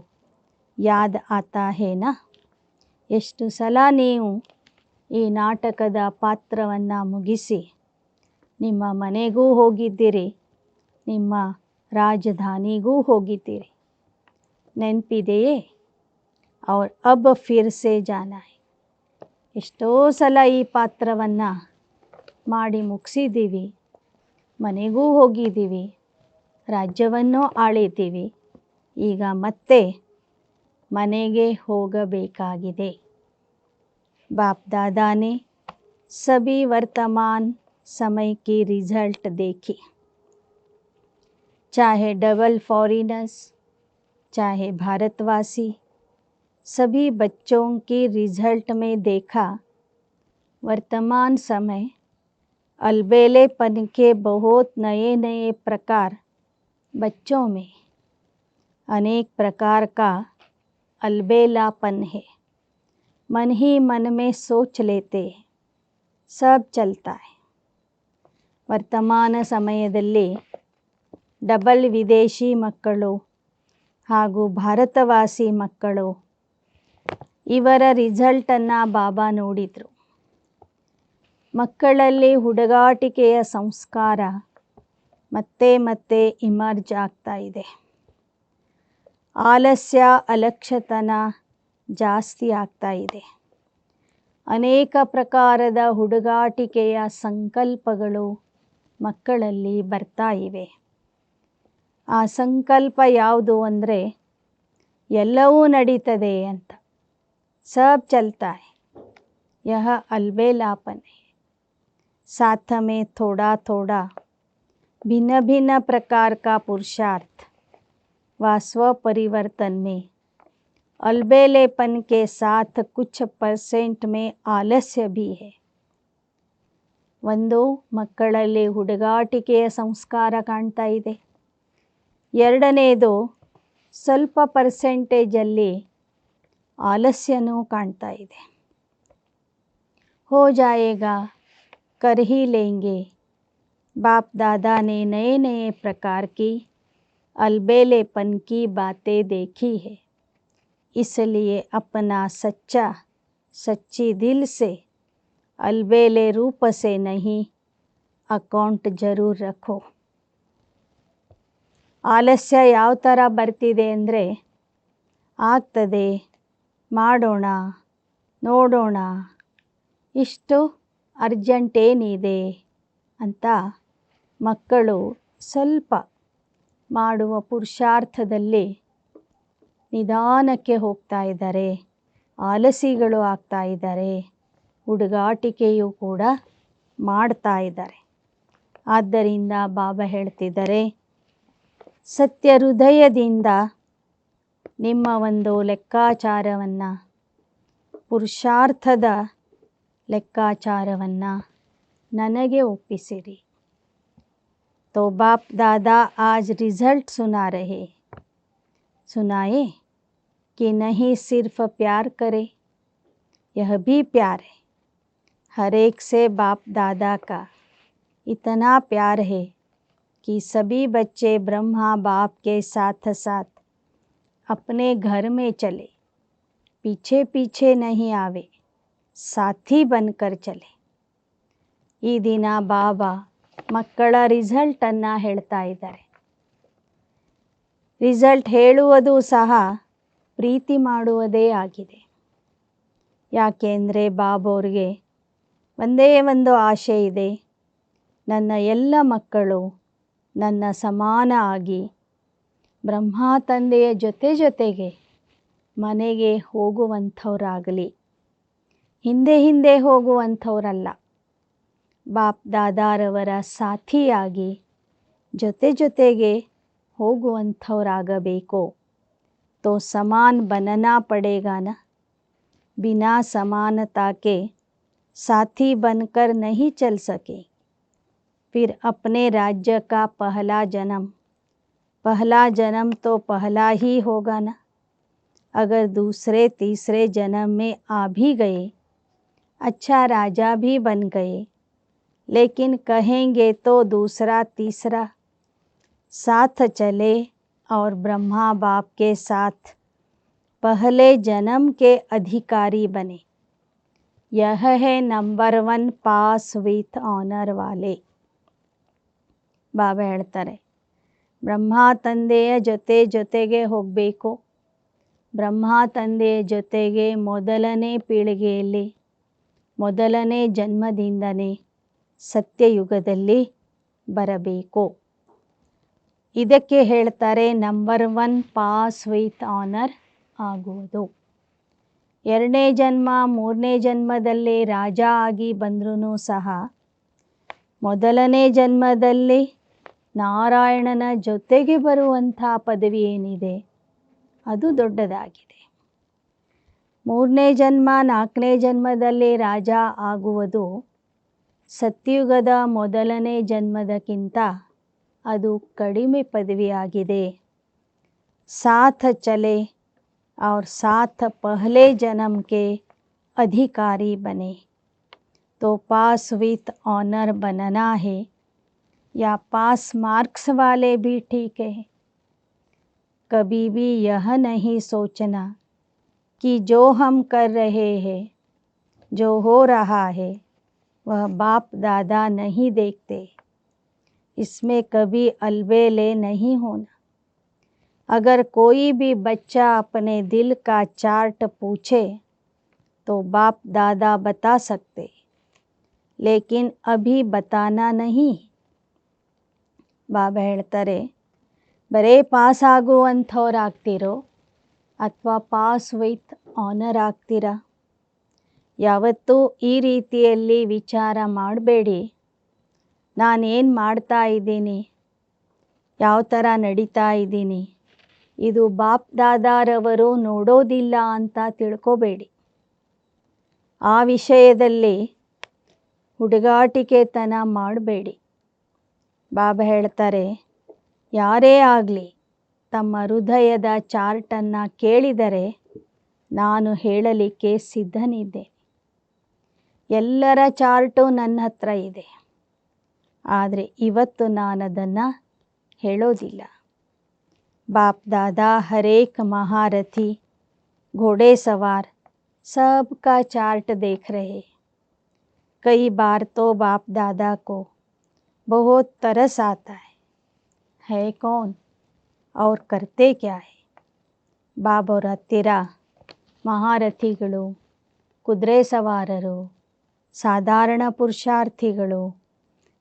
याद आता है ना. ಎಷ್ಟು ಸಲ ನೀವು ಈ ನಾಟಕದ ಪಾತ್ರವನ್ನು ಮುಗಿಸಿ ನಿಮ್ಮ ಮನೆಗೂ ಹೋಗಿದ್ದೀರಿ, ನಿಮ್ಮ ರಾಜಧಾನಿಗೂ ಹೋಗಿದ್ದೀರಿ. ನೆನಪಿದೆಯೇ? और अब फिर से जाना है. ಎಷ್ಟೋ ಸಲ ಈ ಪಾತ್ರವನ್ನು ಮಾಡಿ ಮುಗಿಸಿದ್ದೀವಿ, ಮನೆಗೂ ಹೋಗಿದ್ದೀವಿ, ರಾಜ್ಯವನ್ನು ಆಳಿದ್ದೀವಿ. ಈಗ ಮತ್ತೆ ಮನೆಗೆ ಹೋಗಬೇಕಾಗಿದೆ. बाप दादा ने सभी वर्तमान समय की रिजल्ट देखी, चाहे डबल फॉरेनर्स, चाहे भारतवासी, सभी बच्चों की रिजल्ट में देखा वर्तमान समय अलबेलेपन के बहुत नए नए प्रकार बच्चों में अनेक प्रकार का अलबेलापन है. मन ही मन में सोच लेते हैं, सब चलता है. ವರ್ತಮಾನ ಸಮಯದಲ್ಲಿ ಡಬಲ್ ವಿದೇಶಿ ಮಕ್ಕಳು ಹಾಗೂ ಭಾರತವಾಸಿ ಮಕ್ಕಳು ಇವರ ರಿಸಲ್ಟನ್ನು ಬಾಬಾ ನೋಡಿದರು. ಮಕ್ಕಳಲ್ಲಿ ಹುಡುಗಾಟಿಕೆಯ ಸಂಸ್ಕಾರ ಮತ್ತೆ ಮತ್ತೆ ಇಮರ್ಜ್ ಆಗ್ತಾ ಇದೆ. ಆಲಸ್ಯ ಅಲಕ್ಷ್ಯತನ ಜಾಸ್ತಿ ಆಗ್ತಾ ಇದೆ. ಅನೇಕ ಪ್ರಕಾರದ ಹುಡುಗಾಟಿಕೆಯ ಸಂಕಲ್ಪಗಳು ಮಕ್ಕಳಲ್ಲಿ ಬರ್ತಾ ಇವೆ. ಆ ಸಂಕಲ್ಪ ಯಾವುದು ಅಂದರೆ ಎಲ್ಲವೂ ನಡೀತದೆ ಅಂತ. सब चलता है, यह अलबेलापन है. साथ में थोड़ा थोड़ा भिन्न भिन्न प्रकार का पुरुषार्थ व स्व परिवर्तन में अलबेलेपन के साथ कुछ % में आलस्य भी है. ಒಂದು ಮಕ್ಕಳಲ್ಲಿ ಹುಡುಗಾಟಿಕೆಯ ಸಂಸ್ಕಾರ ಕಾಣ್ತಾ ಇದೆ. ಎರಡನೇದು ಸ್ವಲ್ಪ ಪರ್ಸೆಂಟೇಜಲ್ಲಿ आलस्यनू काण्ता इदे. हो जाएगा, कर ही लेंगे. बाप दादा ने नए नए प्रकार की अलबेलेपन की बातें देखी है, इसलिए अपना सच्चा सच्ची दिल से अलबेले रूप से नहीं अकाउंट जरूर रखो. ಆಲಸ್ಯ ಯಾವ ಥರ ಬರ್ತಿದೆ ಅಂದರೆ ಆಗ್ತದೆ, ಮಾಡೋಣ, ನೋಡೋಣ, ಇಷ್ಟು ಅರ್ಜೆಂಟ್ ಏನಿದೆ ಅಂತ ಮಕ್ಕಳು ಸ್ವಲ್ಪ ಮಾಡುವ ಪುರುಷಾರ್ಥದಲ್ಲಿ ನಿಧಾನಕ್ಕೆ ಹೋಗ್ತಾ ಇದ್ದಾರೆ. ಆಲಸಿಗಳು ಆಗ್ತಾ ಇದ್ದಾರೆ. ಹುಡುಗಾಟಿಕೆಯೂ ಕೂಡ ಮಾಡ್ತಾ ಇದ್ದಾರೆ. ಆದ್ದರಿಂದ ಬಾಬಾ ಹೇಳ್ತಿದ್ದಾರೆ, ಸತ್ಯ ಹೃದಯದಿಂದ ನಿಮ್ಮ ಒಂದು ಲೆಕ್ಕಾಚಾರವನ್ನು, ಪುರುಷಾರ್ಥದ ಲೆಕ್ಕಾಚಾರವನ್ನು ನನಗೆ ಒಪ್ಪಿಸಿರಿ. तो बाप दादा आज रिजल्ट सुना रहे, सुनाए कि नहीं सिर्फ प्यार करे, यह भी प्यार है. हर एक से बाप दादा का इतना प्यार है कि सभी बच्चे ब्रह्मा बाप के साथ साथ अपने घर में चले, पीछे पीछे नहीं आवे, साथी बनकर चले. ಈ ದಿನ ಬಾಬಾ ಮಕ್ಕಳ ರಿಸಲ್ಟನ್ನು ಹೇಳ್ತಾ ಇದ್ದಾರೆ. ರಿಸಲ್ಟ್ ಹೇಳುವುದು ಸಹ ಪ್ರೀತಿ ಮಾಡುವುದೇ ಆಗಿದೆ. ಯಾಕೆಂದರೆ ಬಾಬೋರಿಗೆ ಒಂದೇ ಒಂದು ಆಶೆ ಇದೆ, ನನ್ನ ಎಲ್ಲ ಮಕ್ಕಳು ನನ್ನ ಸಮಾನ ಆಗಿ ಬ್ರಹ್ಮ ತಂದೆಯ ಜೊತೆ ಜೊತೆಗೆ ಮನೆಗೆ ಹೋಗುವಂಥವರಾಗಲಿ, ಹಿಂದೆ ಹಿಂದೆ ಹೋಗುವಂಥವರಲ್ಲ, ಬಾಪ್ ದಾದಾರವರ ಸಾಥಿಯಾಗಿ ಜೊತೆ ಜೊತೆಗೆ ಹೋಗುವಂಥವರಾಗಬೇಕು. तो समान बनना पड़ेगा ना. बिना समानता के साथी बनकर नहीं चल सके. फिर अपने राज्य का पहला जन्म तो पहला ही होगा ना. अगर दूसरे तीसरे जन्म में आ भी गए, अच्छा राजा भी बन गए, लेकिन कहेंगे तो दूसरा तीसरा साथ चले और ब्रह्मा बाप के साथ पहले जन्म के अधिकारी बने. यह है नंबर 1 पास विथ ऑनर वाले. ಬಾಬಾ ಹೇಳ್ತಾರೆ, ಬ್ರಹ್ಮ ತಂದೆಯ ಜೊತೆಗೆ ಹೋಗಬೇಕು. ಬ್ರಹ್ಮ ತಂದೆಯ ಜೊತೆಗೆ ಮೊದಲನೇ ಪೀಳಿಗೆಯಲ್ಲಿ ಮೊದಲನೇ ಜನ್ಮದಿಂದನೇ ಸತ್ಯಯುಗದಲ್ಲಿ ಬರಬೇಕು. ಇದಕ್ಕೆ ಹೇಳ್ತಾರೆ ನಂಬರ್ 1 ಪಾಸ್ ವಿತ್ ಆನರ್ ಆಗುವುದು. ಎರಡನೇ ಜನ್ಮ ಮೂರನೇ ಜನ್ಮದಲ್ಲಿ ರಾಜ ಆಗಿ ಬಂದ್ರೂ ಸಹ ಮೊದಲನೇ ಜನ್ಮದಲ್ಲಿ ನಾರಾಯಣನ ಜೊತೆಗೆ ಬರುವಂಥ ಪದವಿ ಏನಿದೆ ಅದು ದೊಡ್ಡದಾಗಿದೆ. ಮೂರನೇ ಜನ್ಮ ನಾಲ್ಕನೇ ಜನ್ಮದಲ್ಲಿ ರಾಜ ಆಗುವುದು ಸತ್ಯುಗದ ಮೊದಲನೇ ಜನ್ಮದಕ್ಕಿಂತ ಅದು ಕಡಿಮೆ ಪದವಿಯಾಗಿದೆ. साथ चले और साथ पहले जन्म के अधिकारी बने. तो पास विथ ऑनर बनना है या पास मार्क्स वाले भी ठीक है. कभी भी यह नहीं सोचना कि जो हम कर रहे हैं, जो हो रहा है, वह बाप दादा नहीं देखते। इसमें कभी अलबेले नहीं होना। अगर कोई भी बच्चा अपने दिल का चार्ट पूछे तो बाप दादा बता सकते, लेकिन अभी बताना नहीं. ಬಾಬಾ ಹೇಳ್ತಾರೆ, ಬರೇ ಪಾಸ್ ಆಗುವಂಥವ್ರಾಗ್ತಿರೋ ಅಥವಾ ಪಾಸ್ ವಿತ್ ಆನರ್ ಆಗ್ತೀರಾ? ಯಾವತ್ತೂ ಈ ರೀತಿಯಲ್ಲಿ ವಿಚಾರ ಮಾಡಬೇಡಿ. ನಾನೇನು ಮಾಡ್ತಾ ಇದ್ದೀನಿ, ಯಾವ ಥರ ನಡೀತಾ ಇದ್ದೀನಿ, ಇದು ಬಾಪ್ ದಾದಾರವರು ನೋಡೋದಿಲ್ಲ ಅಂತ ತಿಳ್ಕೋಬೇಡಿ. ಆ ವಿಷಯದಲ್ಲಿ ಹುಡುಗಾಟಿಕೆತನ ಮಾಡಬೇಡಿ. ಬಾಬಾ ಹೇಳ್ತಾರೆ, ಯಾರೇ ಆಗಲಿ ತಮ್ಮ ಹೃದಯದ ಚಾರ್ಟನ್ನು ಕೇಳಿದರೆ ನಾನು ಹೇಳಲಿಕ್ಕೆ ಸಿದ್ಧನಿದ್ದೇನೆ. ಎಲ್ಲರ ಚಾರ್ಟು ನನ್ನ ಹತ್ರ ಇದೆ, ಆದರೆ ಇವತ್ತು ನಾನು ಅದನ್ನು ಹೇಳೋದಿಲ್ಲ. ಬಾಪ್ ದಾದಾ ಹರೇಕ್ ಮಹಾರಥಿ घोड़े सवार सबका चार्ट देख रहे. कई बार तो बाप दादा को बहुत तरस आता है कौन और करते क्या है. ಬಾಬಾವ್ರ ಹತ್ತಿರ ಮಹಾರಥಿಗಳು, ಕುದುರೆ ಸವಾರರು, ಸಾಧಾರಣ ಪುರುಷಾರ್ಥಿಗಳು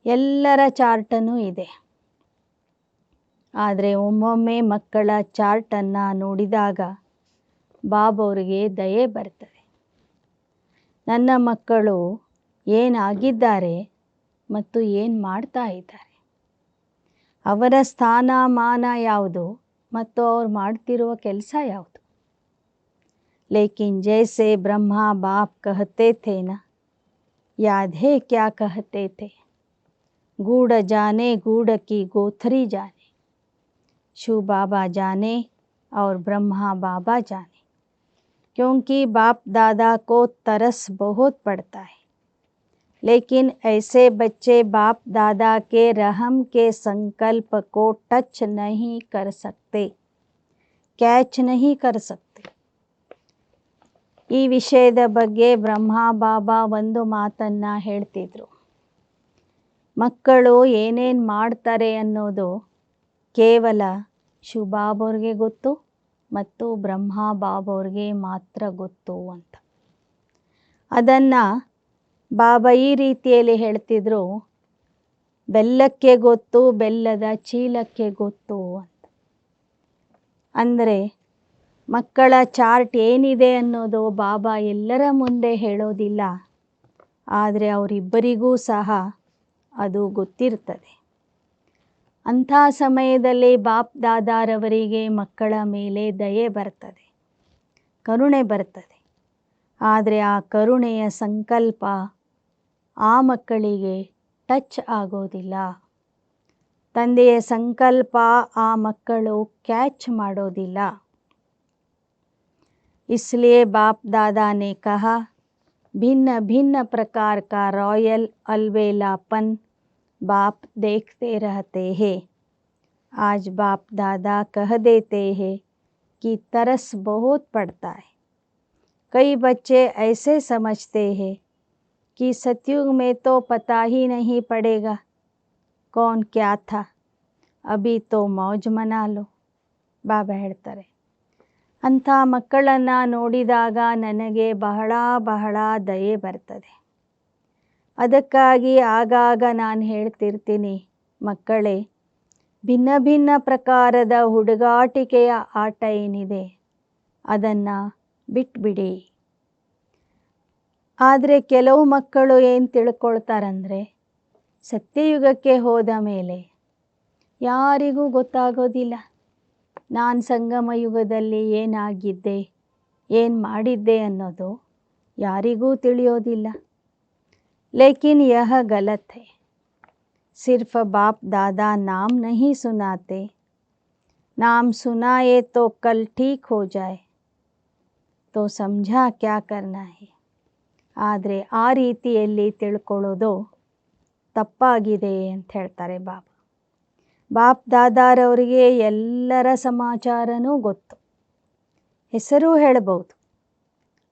ಎಲ್ಲರ ಚಾರ್ಟನೂ ಇದೆ. ಆದರೆ ಒಮ್ಮೊಮ್ಮೆ ಮಕ್ಕಳ ಚಾರ್ಟನ್ನು ನೋಡಿದಾಗ ಬಾಬಾವ್ರಿಗೆ ದಯೆ ಬರ್ತದೆ. ನನ್ನ ಮಕ್ಕಳು ಏನಾಗಿದ್ದಾರೆ ಮತ್ತು ಏನು ಮಾಡ್ತಾ ಇದ್ದಾರೆ, ಅವರ ಸ್ಥಾನಮಾನ ಯಾವುದು ಮತ್ತು ಅವ್ರು ಮಾಡ್ತಿರುವ ಕೆಲಸ ಯಾವುದು. ಲೇಕಿನ್ ಜೈಸೆ ಬ್ರಹ್ಮ ಬಾಪ್ ಕಹತೆ ಥೇ ನ, ಯಾದ್ ಹೇ ಕ್ಯಾ ಕಹತೆ ಥೇ, ಗೂಢ ಜಾನೆ ಗೂಢ ಕಿ गोथरी जाने, शिव बाबा जाने और ब्रह्मा बाबा जाने. क्योंकि बाप दादा को तरस बहुत पड़ता है, लेकिन ऐसे बच्चे बाप दादा के रहम के संकल्प को टच नहीं कर सकते, कैच नहीं कर सकते. ಈ ವಿಷಯದ ಬಗ್ಗೆ ಬ್ರಹ್ಮ ಬಾಬಾ ಒಂದು ಮಾತನ್ನು ಹೇಳ್ತಿದ್ರು. ಮಕ್ಕಳು ಏನೇನು ಮಾಡ್ತಾರೆ ಅನ್ನೋದು ಕೇವಲ ಶಿವಬಾಬಾವ್ರಿಗೆ ಗೊತ್ತು ಮತ್ತು ಬ್ರಹ್ಮ ಬಾಬಾವ್ರಿಗೆ ಮಾತ್ರ ಗೊತ್ತು ಅಂತ. ಅದನ್ನು ಬಾಬಾ ಈ ರೀತಿಯಲ್ಲಿ ಹೇಳ್ತಿದ್ರು, ಬೆಲ್ಲಕ್ಕೆ ಗೊತ್ತು, ಬೆಲ್ಲದ ಚೀಲಕ್ಕೆ ಗೊತ್ತು ಅಂತ. ಅಂದರೆ ಮಕ್ಕಳ ಚಾರ್ಟ್ ಏನಿದೆ ಅನ್ನೋದು ಬಾಬಾ ಎಲ್ಲರ ಮುಂದೆ ಹೇಳೋದಿಲ್ಲ, ಆದರೆ ಅವರಿಬ್ಬರಿಗೂ ಸಹ ಅದು ಗೊತ್ತಿರ್ತದೆ. ಅಂಥ ಸಮಯದಲ್ಲಿ ಬಾಪ್ ದಾದಾರವರಿಗೆ ಮಕ್ಕಳ ಮೇಲೆ ದಯೆ ಬರ್ತದೆ, ಕರುಣೆ ಬರ್ತದೆ. ಆದರೆ ಆ ಕರುಣೆಯ ಸಂಕಲ್ಪ ಆ ಮಕ್ಕಳಿಗೆ ಟಚ್ ಆಗೋದಿಲ್ಲ. ತಂದೆಯ ಸಂಕಲ್ಪ ಆ ಮಕ್ಕಳು ಕ್ಯಾಚ್ ಮಾಡೋದಿಲ್ಲ. इसलिए बाप दादा ने कहा, भिन्न भिन्न प्रकार का रॉयल अलवेलापन बाप देखते रहते हैं. आज बाप दादा कह देते हैं कि तरस बहुत पड़ता है. कई बच्चे ऐसे समझते हैं कि सतयुग में तो पता ही नहीं पड़ेगा कौन क्या था, अभी तो मौज मना लो. ಬಾಬಾ ಹೇಳ್ತಾರೆ, ಅಂಥ ಮಕ್ಕಳನ್ನು ನೋಡಿದಾಗ ನನಗೆ ಬಹಳ ಬಹಳ ದಯೆ ಬರ್ತದೆ. ಅದಕ್ಕಾಗಿ ಆಗಾಗ ನಾನು ಹೇಳ್ತಿರ್ತೀನಿ, ಮಕ್ಕಳೇ, ಭಿನ್ನ ಭಿನ್ನ ಪ್ರಕಾರದ ಹುಡುಗಾಟಿಕೆಯ ಆಟ ಏನಿದೆ ಅದನ್ನು ಬಿಟ್ಬಿಡಿ. ಆದರೆ ಕೆಲವು ಮಕ್ಕಳು ಏನು ತಿಳ್ಕೊಳ್ತಾರಂದರೆ, ಸತ್ಯಯುಗಕ್ಕೆ ಹೋದ ಮೇಲೆ ಯಾರಿಗೂ ಗೊತ್ತಾಗೋದಿಲ್ಲ ನಾನು ಸಂಗಮ ಯುಗದಲ್ಲಿ ಏನಾಗಿದ್ದೆ, ಏನು ಮಾಡಿದ್ದೆ ಅನ್ನೋದು ಯಾರಿಗೂ ತಿಳಿಯೋದಿಲ್ಲ. ಲೇಕಿನ್ ಯಹ ಗಲತ್ है. सिर्फ बाप दादा नाम नहीं सुनाते, नाम सुनाए तो कल ठीक हो जाए, तो समझा क्या करना है. ಆದರೆ ಆ ರೀತಿಯಲ್ಲಿ ತಿಳ್ಕೊಳ್ಳೋದು ತಪ್ಪಾಗಿದೆ ಅಂತ ಹೇಳ್ತಾರೆ ಬಾಬಾ. ಬಾಪ್ ದಾದಾರವರಿಗೆ ಎಲ್ಲರ ಸಮಾಚಾರನೂ ಗೊತ್ತು, ಹೆಸರು ಹೇಳಬಹುದು,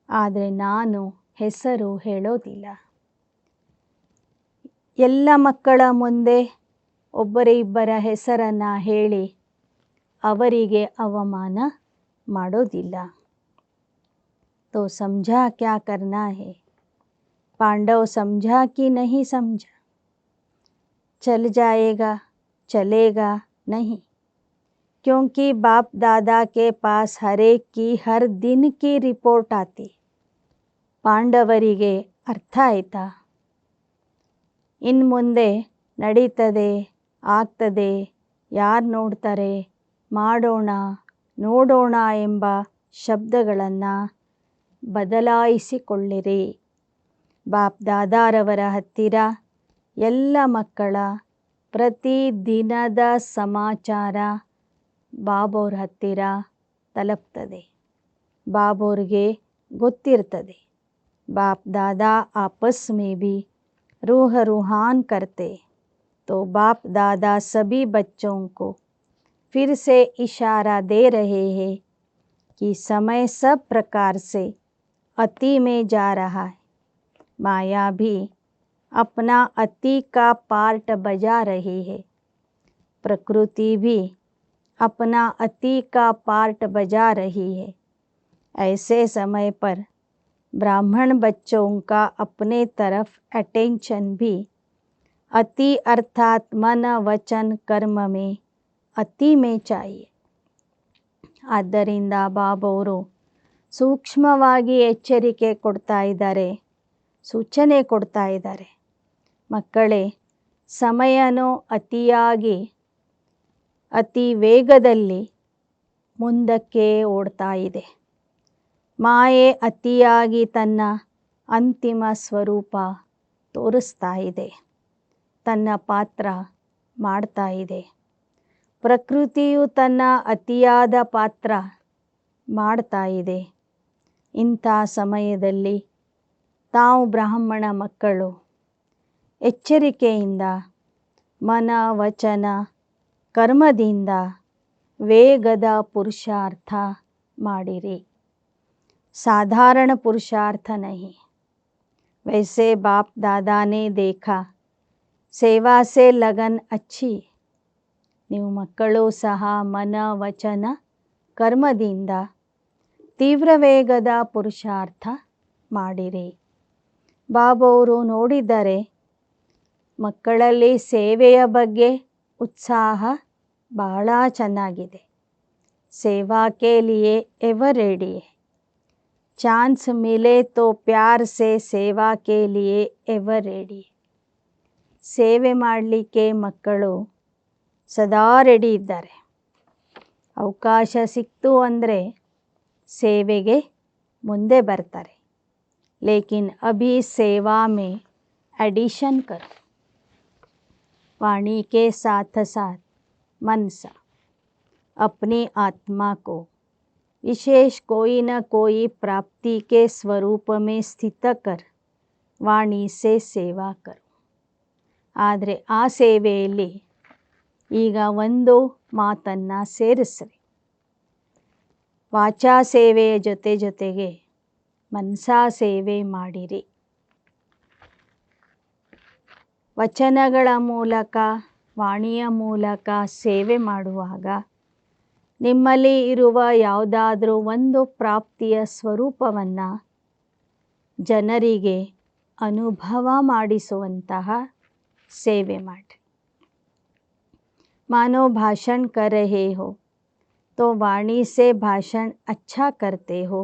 ಆದರೆ ನಾನು ಹೆಸರು ಹೇಳೋದಿಲ್ಲ. ಎಲ್ಲ ಮಕ್ಕಳ ಮುಂದೆ ಒಬ್ಬರ ಹೆಸರನ್ನು ಹೇಳಿ ಅವರಿಗೆ ಅವಮಾನ ಮಾಡೋದಿಲ್ಲ. तो समझा क्या करना है, पांडव समझा कि नहीं समझा, चल जाएगा चलेगा नहीं, क्योंकि बाप दादा के पास हर एक की हर दिन की रिपोर्ट आती. ಪಾಂಡವರಿಗೆ ಅರ್ಥ ಆಯ್ತಾ? ಇನ್ನು ಮುಂದೆ ನಡೀತದೆ, ಆಗ್ತದೆ, ಯಾರು ನೋಡ್ತಾರೆ, ಮಾಡೋಣ, ನೋಡೋಣ ಎಂಬ ಶಬ್ದಗಳನ್ನು ಬದಲಾಯಿಸಿಕೊಳ್ಳಿರಿ. ಬಾಪ್ ದಾದಾರವರ ಹತ್ತಿರ ಎಲ್ಲ ಮಕ್ಕಳ ಪ್ರತಿದಿನದ ಸಮಾಚಾರ ಬಾಬೋರ ಹತ್ತಿರ ತಲುಪ್ತದೆ. ಬಾಬೋರಿಗೆ ಗೊತ್ತಿರ್ತದೆ. बाप दादा आपस में भी रूह रूहान करते, तो बाप दादा सभी बच्चों को फिर से इशारा दे रहे हैं कि समय सब प्रकार से अति में जा रहा है. माया भी अपना अति का पार्ट बजा रही है, प्रकृति भी अपना अति का पार्ट बजा रही है. ऐसे समय पर ब्राह्मण बच्चों का अपने तरफ अटेंशन भी अति अर्थात मन वचन कर्म में अति में चाहिए. ಆದ್ದರಿಂದ ಬಾಬವರು ಸೂಕ್ಷ್ಮವಾಗಿ ಎಚ್ಚರಿಕೆ ಕೊಡ್ತಾ ಇದ್ದಾರೆ, ಸೂಚನೆ ಕೊಡ್ತಾ ಇದ್ದಾರೆ. ಮಕ್ಕಳೇ, ಸಮಯನೂ ಅತಿಯಾಗಿ ಅತಿ ವೇಗದಲ್ಲಿ ಮುಂದಕ್ಕೆ ಓಡ್ತಾ ಇದೆ. ಮಾಯೆ ಅತಿಯಾಗಿ ತನ್ನ ಅಂತಿಮ ಸ್ವರೂಪ ತೋರಿಸ್ತಾ ಇದೆ, ತನ್ನ ಪಾತ್ರ ಮಾಡ್ತಾ ಇದೆ. ಪ್ರಕೃತಿಯು ತನ್ನ ಅತಿಯಾದ ಪಾತ್ರ ಮಾಡ್ತಾ ಇದೆ. ಇಂಥ ಸಮಯದಲ್ಲಿ ತಾವು ಬ್ರಾಹ್ಮಣ ಮಕ್ಕಳು ಎಚ್ಚರಿಕೆಯಿಂದ ಮನ ವಚನ ಕರ್ಮದಿಂದ ವೇಗದ ಪುರುಷಾರ್ಥ ಮಾಡಿರಿ. साधारण पुरुषार्थ नहीं. वैसे बाप दादा ने देखा सेवा से लगन अच्छी. ನೀವು ಮಕ್ಕಳು ಸಹ ಮನ ವಚನ ಕರ್ಮದಿಂದ ತೀವ್ರ ವೇಗದ ಪುರುಷಾರ್ಥ ಮಾಡಿರಿ. ಬಾಬವರು ನೋಡಿದರೆ ಮಕ್ಕಳಲ್ಲಿ ಸೇವೆಯ ಬಗ್ಗೆ ಉತ್ಸಾಹ ಬಹಳ ಚೆನ್ನಾಗಿದೆ. ಸೇವಾ ಕೆ ಲಿಯೆ ಎವರ್ ರೆಡಿ. चांस मिले तो प्यार से सेवा के लिए एवर रेडी. ಸೇವೆ ಮಾಡಲಿಕ್ಕೆ ಮಕ್ಕಳು ಸದಾ ರೆಡಿ ಇದ್ದಾರೆ. ಅವಕಾಶ ಸಿಕ್ತು ಅಂದರೆ ಸೇವೆಗೆ ಮುಂದೆ ಬರ್ತಾರೆ. ಲೇಕಿನ್ ಅಭಿ ಸೇವಾ ಮೇ एडिशन करो. वाणी के साथ साथ मन सा अपनी आत्मा को विशेष कोई न कोई प्राप्ति के स्वरूप में स्थित कर वाणी से सेवा करो. ಆದರೆ ಆ ಸೇವೆಯಲ್ಲಿ ಈಗ ಒಂದು ಮಾತನ್ನು ಸೇರಿಸ್ರಿ. ವಾಚಾ ಸೇವೆಯ ಜೊತೆಗೆ ಮನಸಾ ಸೇವೆ ಮಾಡಿರಿ. ವಚನಗಳ ಮೂಲಕ ವಾಣಿಯ ಮೂಲಕ ಸೇವೆ ಮಾಡುವಾಗ ನಿಮ್ಮಲ್ಲಿ ಇರುವ ಯಾವುದಾದ್ರೂ ಒಂದು ಪ್ರಾಪ್ತಿಯ ಸ್ವರೂಪವನ್ನು ಜನರಿಗೆ ಅನುಭವ ಮಾಡಿಸುವಂತಹ ಸೇವೆ ಮಾಡಿ. मानो भाषण कर रहे हो तो वाणी से भाषण अच्छा करते हो,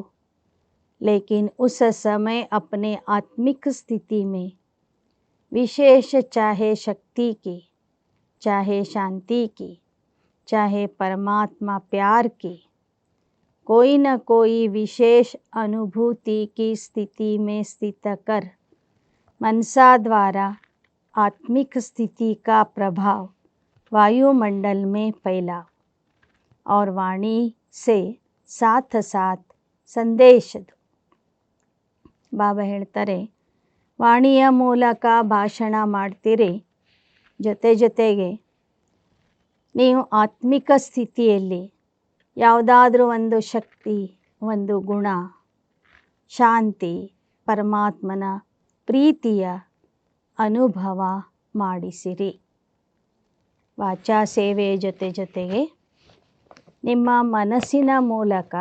लेकिन उस समय अपने आत्मिक स्थिति में विशेष चाहे शक्ति की, चाहे शांति की, चाहे परमात्मा प्यार की, कोई न कोई विशेष अनुभूति की स्थिति में स्थित कर मनसा द्वारा आत्मिक स्थिति का प्रभाव वायुमंडल में फैलाओ और वाणी से साथ साथ संदेश दो. ಬಾಬಾ ಹೇಳ್ತಾರೆ, ವಾಣಿಯ ಮೂಲಕ ಭಾಷಣ ಮಾಡ್ತೀರಿ, ಜೊತೆಗೆ ನೀವು ಆತ್ಮಿಕ ಸ್ಥಿತಿಯಲ್ಲಿ ಯಾವುದಾದ್ರೂ ಒಂದು ಶಕ್ತಿ, ಒಂದು ಗುಣ, ಶಾಂತಿ, ಪರಮಾತ್ಮನ ಪ್ರೀತಿಯ ಅನುಭವ ಮಾಡಿಸಿರಿ. ವಾಚಾ ಸೇವೆಯ ಜೊತೆಗೆ ನಿಮ್ಮ ಮನಸ್ಸಿನ ಮೂಲಕ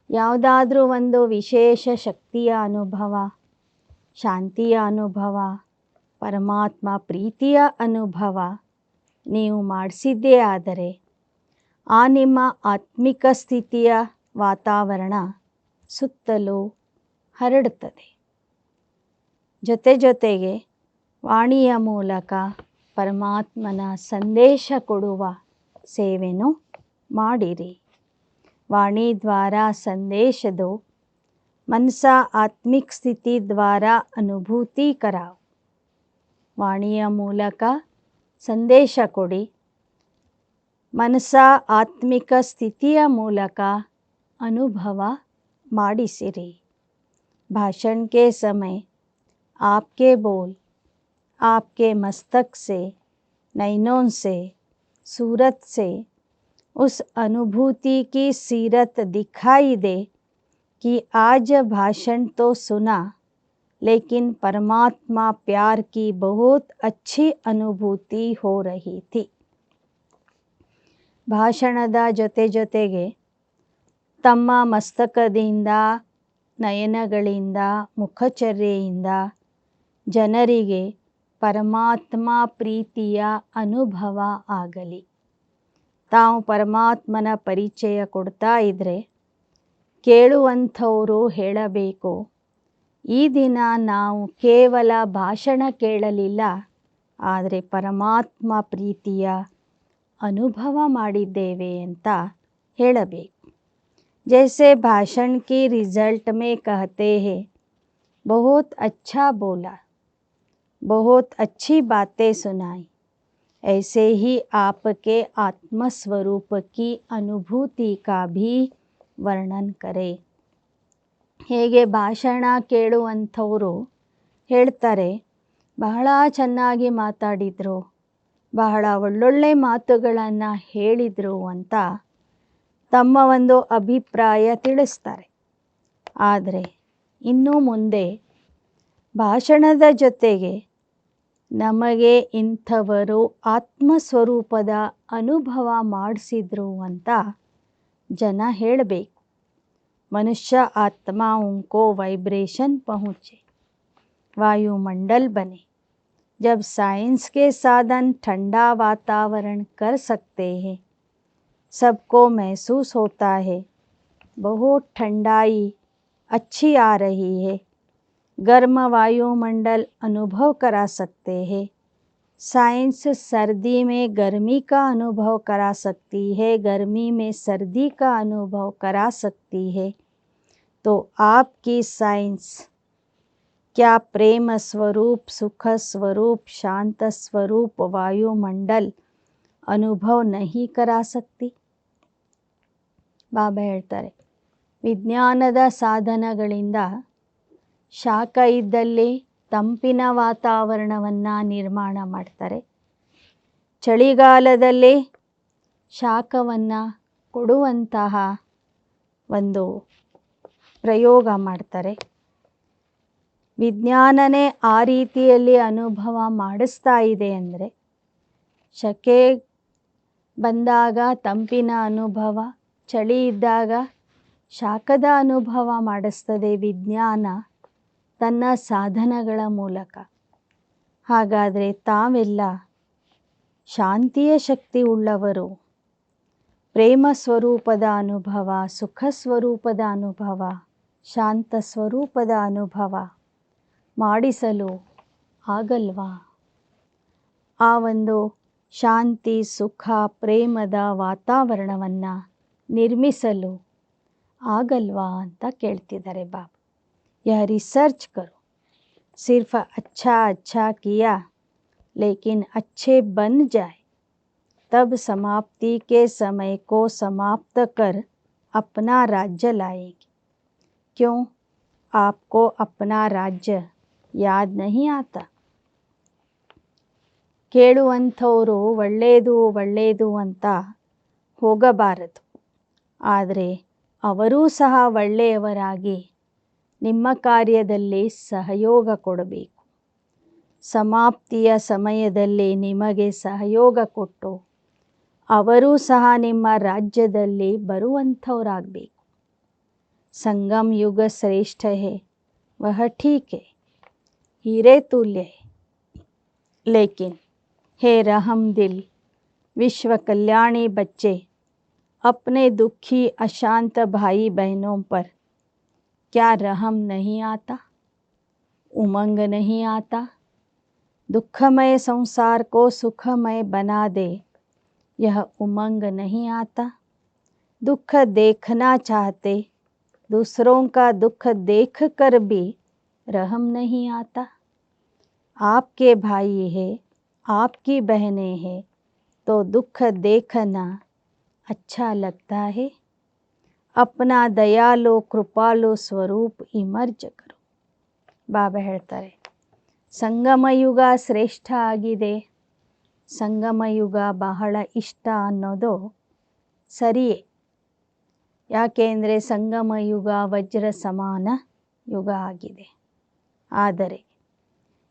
ಯಾವುದಾದ್ರೂ ಒಂದು ವಿಶೇಷ ಶಕ್ತಿಯ ಅನುಭವ, ಶಾಂತಿಯ ಅನುಭವ, ಪರಮಾತ್ಮ ಪ್ರೀತಿಯ ಅನುಭವ ನೀವು ಮಾಡಿಸಿದ್ದೇ ಆದರೆ ಆ ನಿಮ್ಮ ಆತ್ಮಿಕ ಸ್ಥಿತಿಯ ವಾತಾವರಣ ಸುತ್ತಲೂ ಹರಡುತ್ತದೆ. ಜೊತೆಗೆ ವಾಣಿಯ ಮೂಲಕ ಪರಮಾತ್ಮನ ಸಂದೇಶ ಕೊಡುವ ಸೇವೆನೂ ಮಾಡಿರಿ. वाणी द्वारा संदेश दो, मनसा आत्मिक स्थिति द्वारा अनुभूति कराओ. ವಾಣಿಯ ಮೂಲಕ ಸಂದೇಶ ಕೊಡಿ, ಮನಸ ಆತ್ಮಿಕ ಸ್ಥಿತಿಯ ಮೂಲಕ ಅನುಭವ ಮಾಡಿಸಿರಿ. भाषण के समय आपके बोल आपके मस्तक से, नैनों से, सूरत से उस अनुभूति की सीरत दिखाई दे कि आज भाषण तो सुना लेकिन परमात्मा प्यार की बहुत अच्छी अनुभूति हो रही थी. ಭಾಷಣದ ಜೊತೆಗೆ ತಮ್ಮ ಮಸ್ತಕದಿಂದ, ನಯನಗಳಿಂದ, ಮುಖಚರ್ಯೆಯಿಂದ ಜನರಿಗೆ ಪರಮಾತ್ಮ ಪ್ರೀತಿಯ ಅನುಭವ ಆಗಲಿ. ತಾವು ಪರಮಾತ್ಮನ ಪರಿಚಯ ಕೊಡ್ತಾ ಇದ್ದರೆ ಕೇಳುವಂಥವರು ಹೇಳಬೇಕು, ಈ ದಿನ ನಾವು ಕೇವಲ ಭಾಷಣ ಕೇಳಲಿಲ್ಲ, ಆದರೆ ಪರಮಾತ್ಮ ಪ್ರೀತಿಯ ಅನುಭವ ಮಾಡಿದ್ದೇವೆ ಅಂತ ಹೇಳಬೇಕು. जैसे भाषण की रिजल्ट में कहते हैं बहुत अच्छा बोला, बहुत अच्छी बातें सुनाई, ऐसे ही आपके आत्मस्वरूप की अनुभूति का भी ವರ್ಣನ್ ಕರೆ. ಹೇಗೆ ಭಾಷಣ ಕೇಳುವಂಥವರು ಹೇಳ್ತಾರೆ, ಬಹಳ ಚೆನ್ನಾಗಿ ಮಾತಾಡಿದರು, ಬಹಳ ಒಳ್ಳೊಳ್ಳೆ ಮಾತುಗಳನ್ನು ಹೇಳಿದರು ಅಂತ ತಮ್ಮ ಒಂದು ಅಭಿಪ್ರಾಯ ತಿಳಿಸ್ತಾರೆ. ಆದರೆ ಇನ್ನು ಮುಂದೆ ಭಾಷಣದ ಜೊತೆಗೆ ನಮಗೆ ಇಂಥವರು ಆತ್ಮಸ್ವರೂಪದ ಅನುಭವ ಮಾಡಿಸಿದ್ರು ಅಂತ ಜನ ಹೇಳಬೇಕು. मनुष्य आत्माओं को वाइब्रेशन पहुँचे, वायुमंडल बने. जब साइंस के साधन ठंडा वातावरण कर सकते हैं, सबको महसूस होता है बहुत ठंडाई अच्छी आ रही है, गर्म वायुमंडल अनुभव करा सकते हैं. साइंस सर्दी में गर्मी का अनुभव करा सकती है, गर्मी में सर्दी का अनुभव करा सकती है, तो आपकी साइंस क्या प्रेम स्वरूप, सुख स्वरूप, शांत स्वरूप वायुमंडल अनुभव नहीं करा सकती? ಬಾಬಾ ಹೇಳ್ತಾರೆ, ವಿಜ್ಞಾನದ ಸಾಧನಗಳಿಂದ ಶಾಖ ಇದ್ದಲ್ಲಿ ತಂಪಿನ ವಾತಾವರಣವನ್ನು ನಿರ್ಮಾಣ ಮಾಡ್ತಾರೆ, ಚಳಿಗಾಲದಲ್ಲಿ ಶಾಖವನ್ನು ಕೊಡುವಂತಹ ಒಂದು ಪ್ರಯೋಗ ಮಾಡ್ತಾರೆ. ವಿಜ್ಞಾನನೇ ಆ ರೀತಿಯಲ್ಲಿ ಅನುಭವ ಮಾಡಿಸ್ತಾ ಇದೆ ಅಂದರೆ, ಶಕೆ ಬಂದಾಗ ತಂಪಿನ ಅನುಭವ, ಚಳಿ ಇದ್ದಾಗ ಶಾಖದ ಅನುಭವ ಮಾಡಿಸ್ತದೆ ವಿಜ್ಞಾನ ತನ್ನ ಸಾಧನಗಳ ಮೂಲಕ. ಹಾಗಾದರೆ ತಾವೆಲ್ಲ ಶಾಂತಿಯ ಶಕ್ತಿ ಉಳ್ಳವರು, ಪ್ರೇಮ ಸ್ವರೂಪದ ಅನುಭವ, ಸುಖ ಸ್ವರೂಪದ ಅನುಭವ, ಶಾಂತ ಸ್ವರೂಪದ ಅನುಭವ ಮಾಡಿಸಲು ಆಗಲ್ವಾ? ಆ ಒಂದು ಶಾಂತಿ, ಸುಖ, ಪ್ರೇಮದ ವಾತಾವರಣವನ್ನು ನಿರ್ಮಿಸಲು ಆಗಲ್ವಾ ಅಂತ ಕೇಳ್ತಿದ್ದಾರೆ ಬಾಬಾ. यह रिसर्च करो, सिर्फ अच्छा किया लेकिन अच्छे बन जाए, तब समाप्ति के समय को समाप्त कर अपना राज्य लाएंगे. क्यों आपको अपना राज्य याद नहीं आता? ಕೇಳುವಂಥವರು ಒಳ್ಳೆಯದು ಅಂತ ಹೋಗಬಾರದು, ಆದರೆ ಅವರೂ ಸಹ ಒಳ್ಳೆಯವರಾಗಿ ನಿಮ್ಮ ಕಾರ್ಯದಲ್ಲಿ ಸಹಯೋಗ ಕೊಡಬೇಕು. ಸಮಾಪ್ತಿಯ ಸಮಯದಲ್ಲಿ ನಿಮಗೆ ಸಹಯೋಗ ಕೊಟ್ಟು ಅವರೂ ಸಹ ನಿಮ್ಮ ರಾಜ್ಯದಲ್ಲಿ ಬರುವಂಥವರಾಗಬೇಕು. संगम युग श्रेष्ठ है वह ठीक है, हीरे तुल्य है, लेकिन हे रहम दिल विश्व कल्याणी बच्चे, अपने दुखी अशांत भाई बहनों पर क्या रहम नहीं आता, उमंग नहीं आता? दुखमय संसार को सुखमय बना दे, यह उमंग नहीं आता? दुख देखना चाहते, दूसरों का दुख देख कर भी रहम नहीं आता? आपके भाई है, आपकी बहनें हैं, तो दुख देखना अच्छा लगता है? अपना दयालु कृपालु स्वरूप इमर्ज करो. ಬಾಬಾ ಹೇಳ್ತಾರೆ, ಸಂಗಮ ಯುಗ ಶ್ರೇಷ್ಠ ಆಗಿದೆ, ಸಂಗಮ ಯುಗ ಬಹಳ ಇಷ್ಟ ಅನ್ನೋದು ಸರಿಯೇ. ಯಾಕೆಂದರೆ ಸಂಗಮ ಯುಗ ವಜ್ರ ಸಮಾನ ಯುಗ ಆಗಿದೆ. ಆದರೆ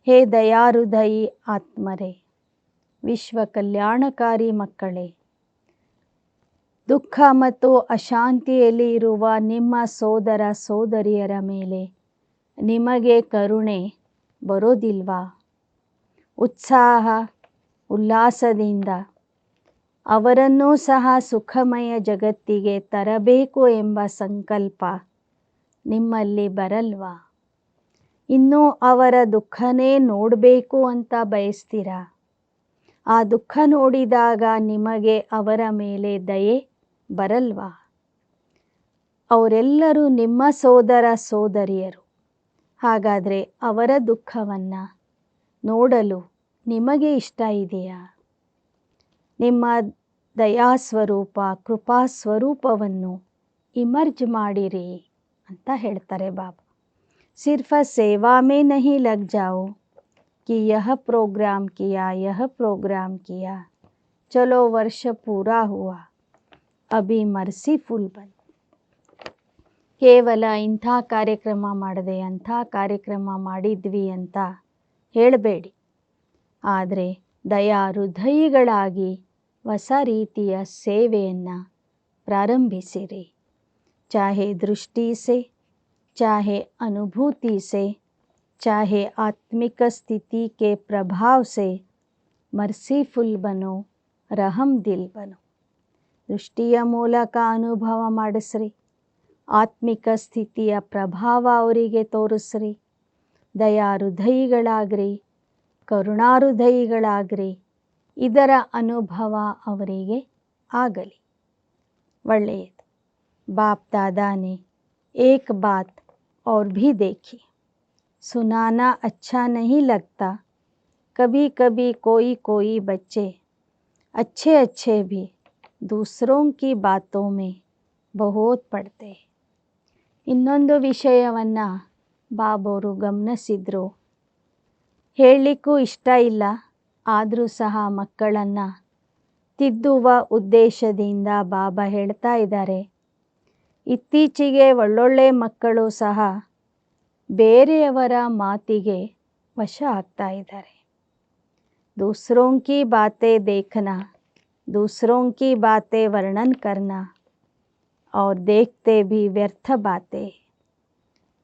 ಹೇ ದಯಾಹೃದಯಿ ಆತ್ಮರೇ, ವಿಶ್ವ ಕಲ್ಯಾಣಕಾರಿ ಮಕ್ಕಳೇ, ದುಃಖ ಮತ್ತು ಅಶಾಂತಿಯಲ್ಲಿ ಇರುವ ನಿಮ್ಮ ಸೋದರ ಸೋದರಿಯರ ಮೇಲೆ ನಿಮಗೆ ಕರುಣೆ ಬರೋದಿಲ್ವಾ? ಉತ್ಸಾಹ ಉಲ್ಲಾಸದಿಂದ ಅವರನ್ನೂ ಸಹ ಸುಖಮಯ ಜಗತ್ತಿಗೆ ತರಬೇಕು ಎಂಬ ಸಂಕಲ್ಪ ನಿಮ್ಮಲ್ಲಿ ಬರಲ್ವಾ? ಇನ್ನೂ ಅವರ ದುಃಖನೇ ನೋಡಬೇಕು ಅಂತ ಬಯಸ್ತೀರಾ? ಆ ದುಃಖ ನೋಡಿದಾಗ ನಿಮಗೆ ಅವರ ಮೇಲೆ ದಯೆ ಬರಲ್ವಾ? ಅವರೆಲ್ಲರೂ ನಿಮ್ಮ ಸೋದರ ಸೋದರಿಯರು. ಹಾಗಾದರೆ ಅವರ ದುಃಖವನ್ನು ನೋಡಲು ನಿಮಗೆ ಇಷ್ಟ ಇದೆಯಾ? ನಿಮ್ಮ ದಯಾಸ್ವರೂಪ ಕೃಪಾ ಸ್ವರೂಪವನ್ನು ಇಮರ್ಜ್ ಮಾಡಿರಿ ಅಂತ ಹೇಳ್ತಾರೆ ಬಾಬಾ. ಸಿರ್ಫ ಸೇವಾ ಮೇ ನಹಿ ಲಗ್ ಜಾओ कि यह प्रोग्राम किया, यह प्रोग्राम किया, चलो वर्ष पूरा हुआ, अभी मर्सीफुल बन. ಕೇವಲ ಇಂಥ ಕಾರ್ಯಕ್ರಮ ಮಾಡಿದೆ, ಅಂಥ ಕಾರ್ಯಕ್ರಮ ಮಾಡಿದ್ವಿ ಅಂತ ಹೇಳಬೇಡಿ. ಆದರೆ ದಯಾ ಹೃದಯಿಗಳಾಗಿ ಹೊಸ ರೀತಿಯ ಸೇವೆಯನ್ನು ಪ್ರಾರಂಭಿಸಿರಿ. ಚಾಹೆ ದೃಷ್ಟಿ ಸೆ, ಚಾಹೆ ಅನುಭೂತಿ ಸೆ, चाहे आत्मिक स्थिति के प्रभाव से मर्सीफुल बनो, रहम दिल बनो. ದೃಷ್ಟಿಯ ಮೂಲಕ ಅನುಭವ ಮಾಡಿಸ್ರಿ, ಆತ್ಮಿಕ ಸ್ಥಿತಿಯ ಪ್ರಭಾವ ಅವರಿಗೆ ತೋರಿಸ್ರಿ, ದಯಾ ಹೃದಯಿಗಳಾಗ್ರಿ, ಕರುಣಾಹೃದಯಿಗಳಾಗ್ರಿ. ಇದರ ಅನುಭವ ಅವರಿಗೆ ಆಗಲಿ. ಒಳ್ಳೆಯದು. ಬಾಪ್ दादा ने एक बात और भी देखी. सुनाना अच्छा नहीं लगता, कभी कभी कोई कोई बच्चे अच्छे अच्छे भी दूसरों की बातों में बहुत पढ़ते. ಇನ್ನೊಂದು ವಿಷಯವನ್ನು ಬಾಬೋರು ಗಮನಿಸಿದ್ರು. ಹೇಳಲಿಕ್ಕೂ ಇಷ್ಟ ಇಲ್ಲ, ಆದರೂ ಸಹ ಮಕ್ಕಳನ್ನು ತಿದ್ದುವ ಉದ್ದೇಶದಿಂದ ಬಾಬಾ ಹೇಳ್ತಾ ಇದ್ದಾರೆ. ಇತ್ತೀಚೆಗೆ ಒಳ್ಳೊಳ್ಳೆ ಮಕ್ಕಳು ಸಹ ಬೇರೆಯವರ ಮಾತಿಗೆ ವಶ ಆಗ್ತಾ ಇದ್ದಾರೆ. दूसरों की बातें देखना, दूसरों की बातें वर्णन करना और देखते भी व्यर्थ बातें.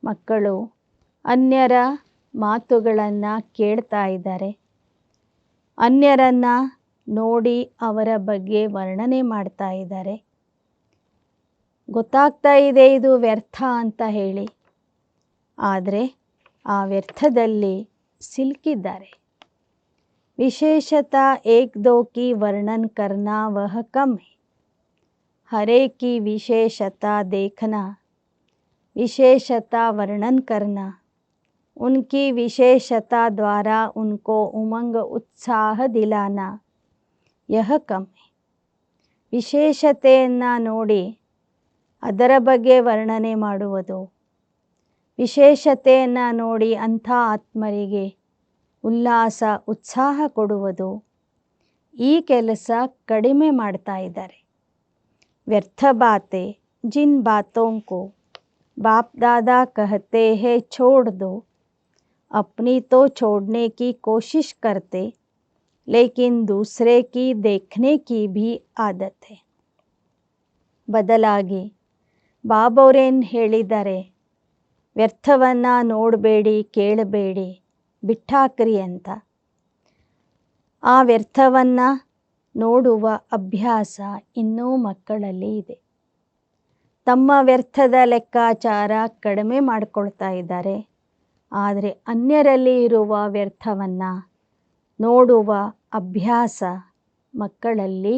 ಮಕ್ಕಳು ಅನ್ಯರ ಮಾತುಗಳನ್ನು ಕೇಳ್ತಾ ಇದ್ದಾರೆ, ಅನ್ಯರನ್ನು ನೋಡಿ ಅವರ ಬಗ್ಗೆ ವರ್ಣನೆ ಮಾಡ್ತಾ ಇದ್ದಾರೆ. ಗೊತ್ತಾಗ್ತಾ ಇದೆ ಇದು ವ್ಯರ್ಥ ಅಂತ ಹೇಳಿ, ಆದರೆ ಆ ವ್ಯರ್ಥದಲ್ಲಿ ಸಿಲುಕಿದ್ದಾರೆ. ವಿಶೇಷತಾ ಏಕ್ ದೋ ಕಿ ವರ್ಣನ್ ಕರ್ನಾ ವಹ ಕಮ್ ಹೈ, ಹರ್ ಏಕ್ ಕಿ ವಿಶೇಷತಾ देखना, विशेषता वर्णन करना, उनकी विशेषता द्वारा उनको उमंग उत्साह दिलाना, यह कम है. ವಿಶೇಷತೆಯನ್ನು ನೋಡಿ ಅದರ ಬಗ್ಗೆ ವರ್ಣನೆ ಮಾಡುವುದು, ವಿಶೇಷತೆಯನ್ನು ನೋಡಿ ಅಂಥ ಆತ್ಮರಿಗೆ ಉಲ್ಲಾಸ ಉತ್ಸಾಹ ಕೊಡುವುದು, ಈ ಕೆಲಸ ಕಡಿಮೆ ಮಾಡ್ತಾ ಇದ್ದಾರೆ. ವ್ಯರ್ಥ ಬಾತೆ ಜಿನ್ ಬಾತೋಂ ಕೋ बाप दादा कहते हैं छोड़ दो, अपनी तो छोड़ने की कोशिश करते, लेकिन दूसरे की देखने की भी आदत है. ಬದಲಾಗಿ ಬಾಬೋರೇನು ಹೇಳಿದ್ದಾರೆ, ವ್ಯರ್ಥವನ್ನು ನೋಡಬೇಡಿ, ಕೇಳಬೇಡಿ, ಬಿಟ್ಟಾಕ್ರಿ ಅಂತ. ಆ ವ್ಯರ್ಥವನ್ನು ನೋಡುವ ಅಭ್ಯಾಸ ಇನ್ನೂ ಮಕ್ಕಳಲ್ಲಿ ಇದೆ. ತಮ್ಮ ವ್ಯರ್ಥದ ಲೆಕ್ಕಾಚಾರ ಕಡಿಮೆ ಮಾಡಿಕೊಳ್ತಾ ಇದ್ದಾರೆ. ಆದರೆ ಅನ್ಯರಲ್ಲಿ ಇರುವ ವ್ಯರ್ಥವನ್ನು ನೋಡುವ ಅಭ್ಯಾಸ ಮಕ್ಕಳಲ್ಲಿ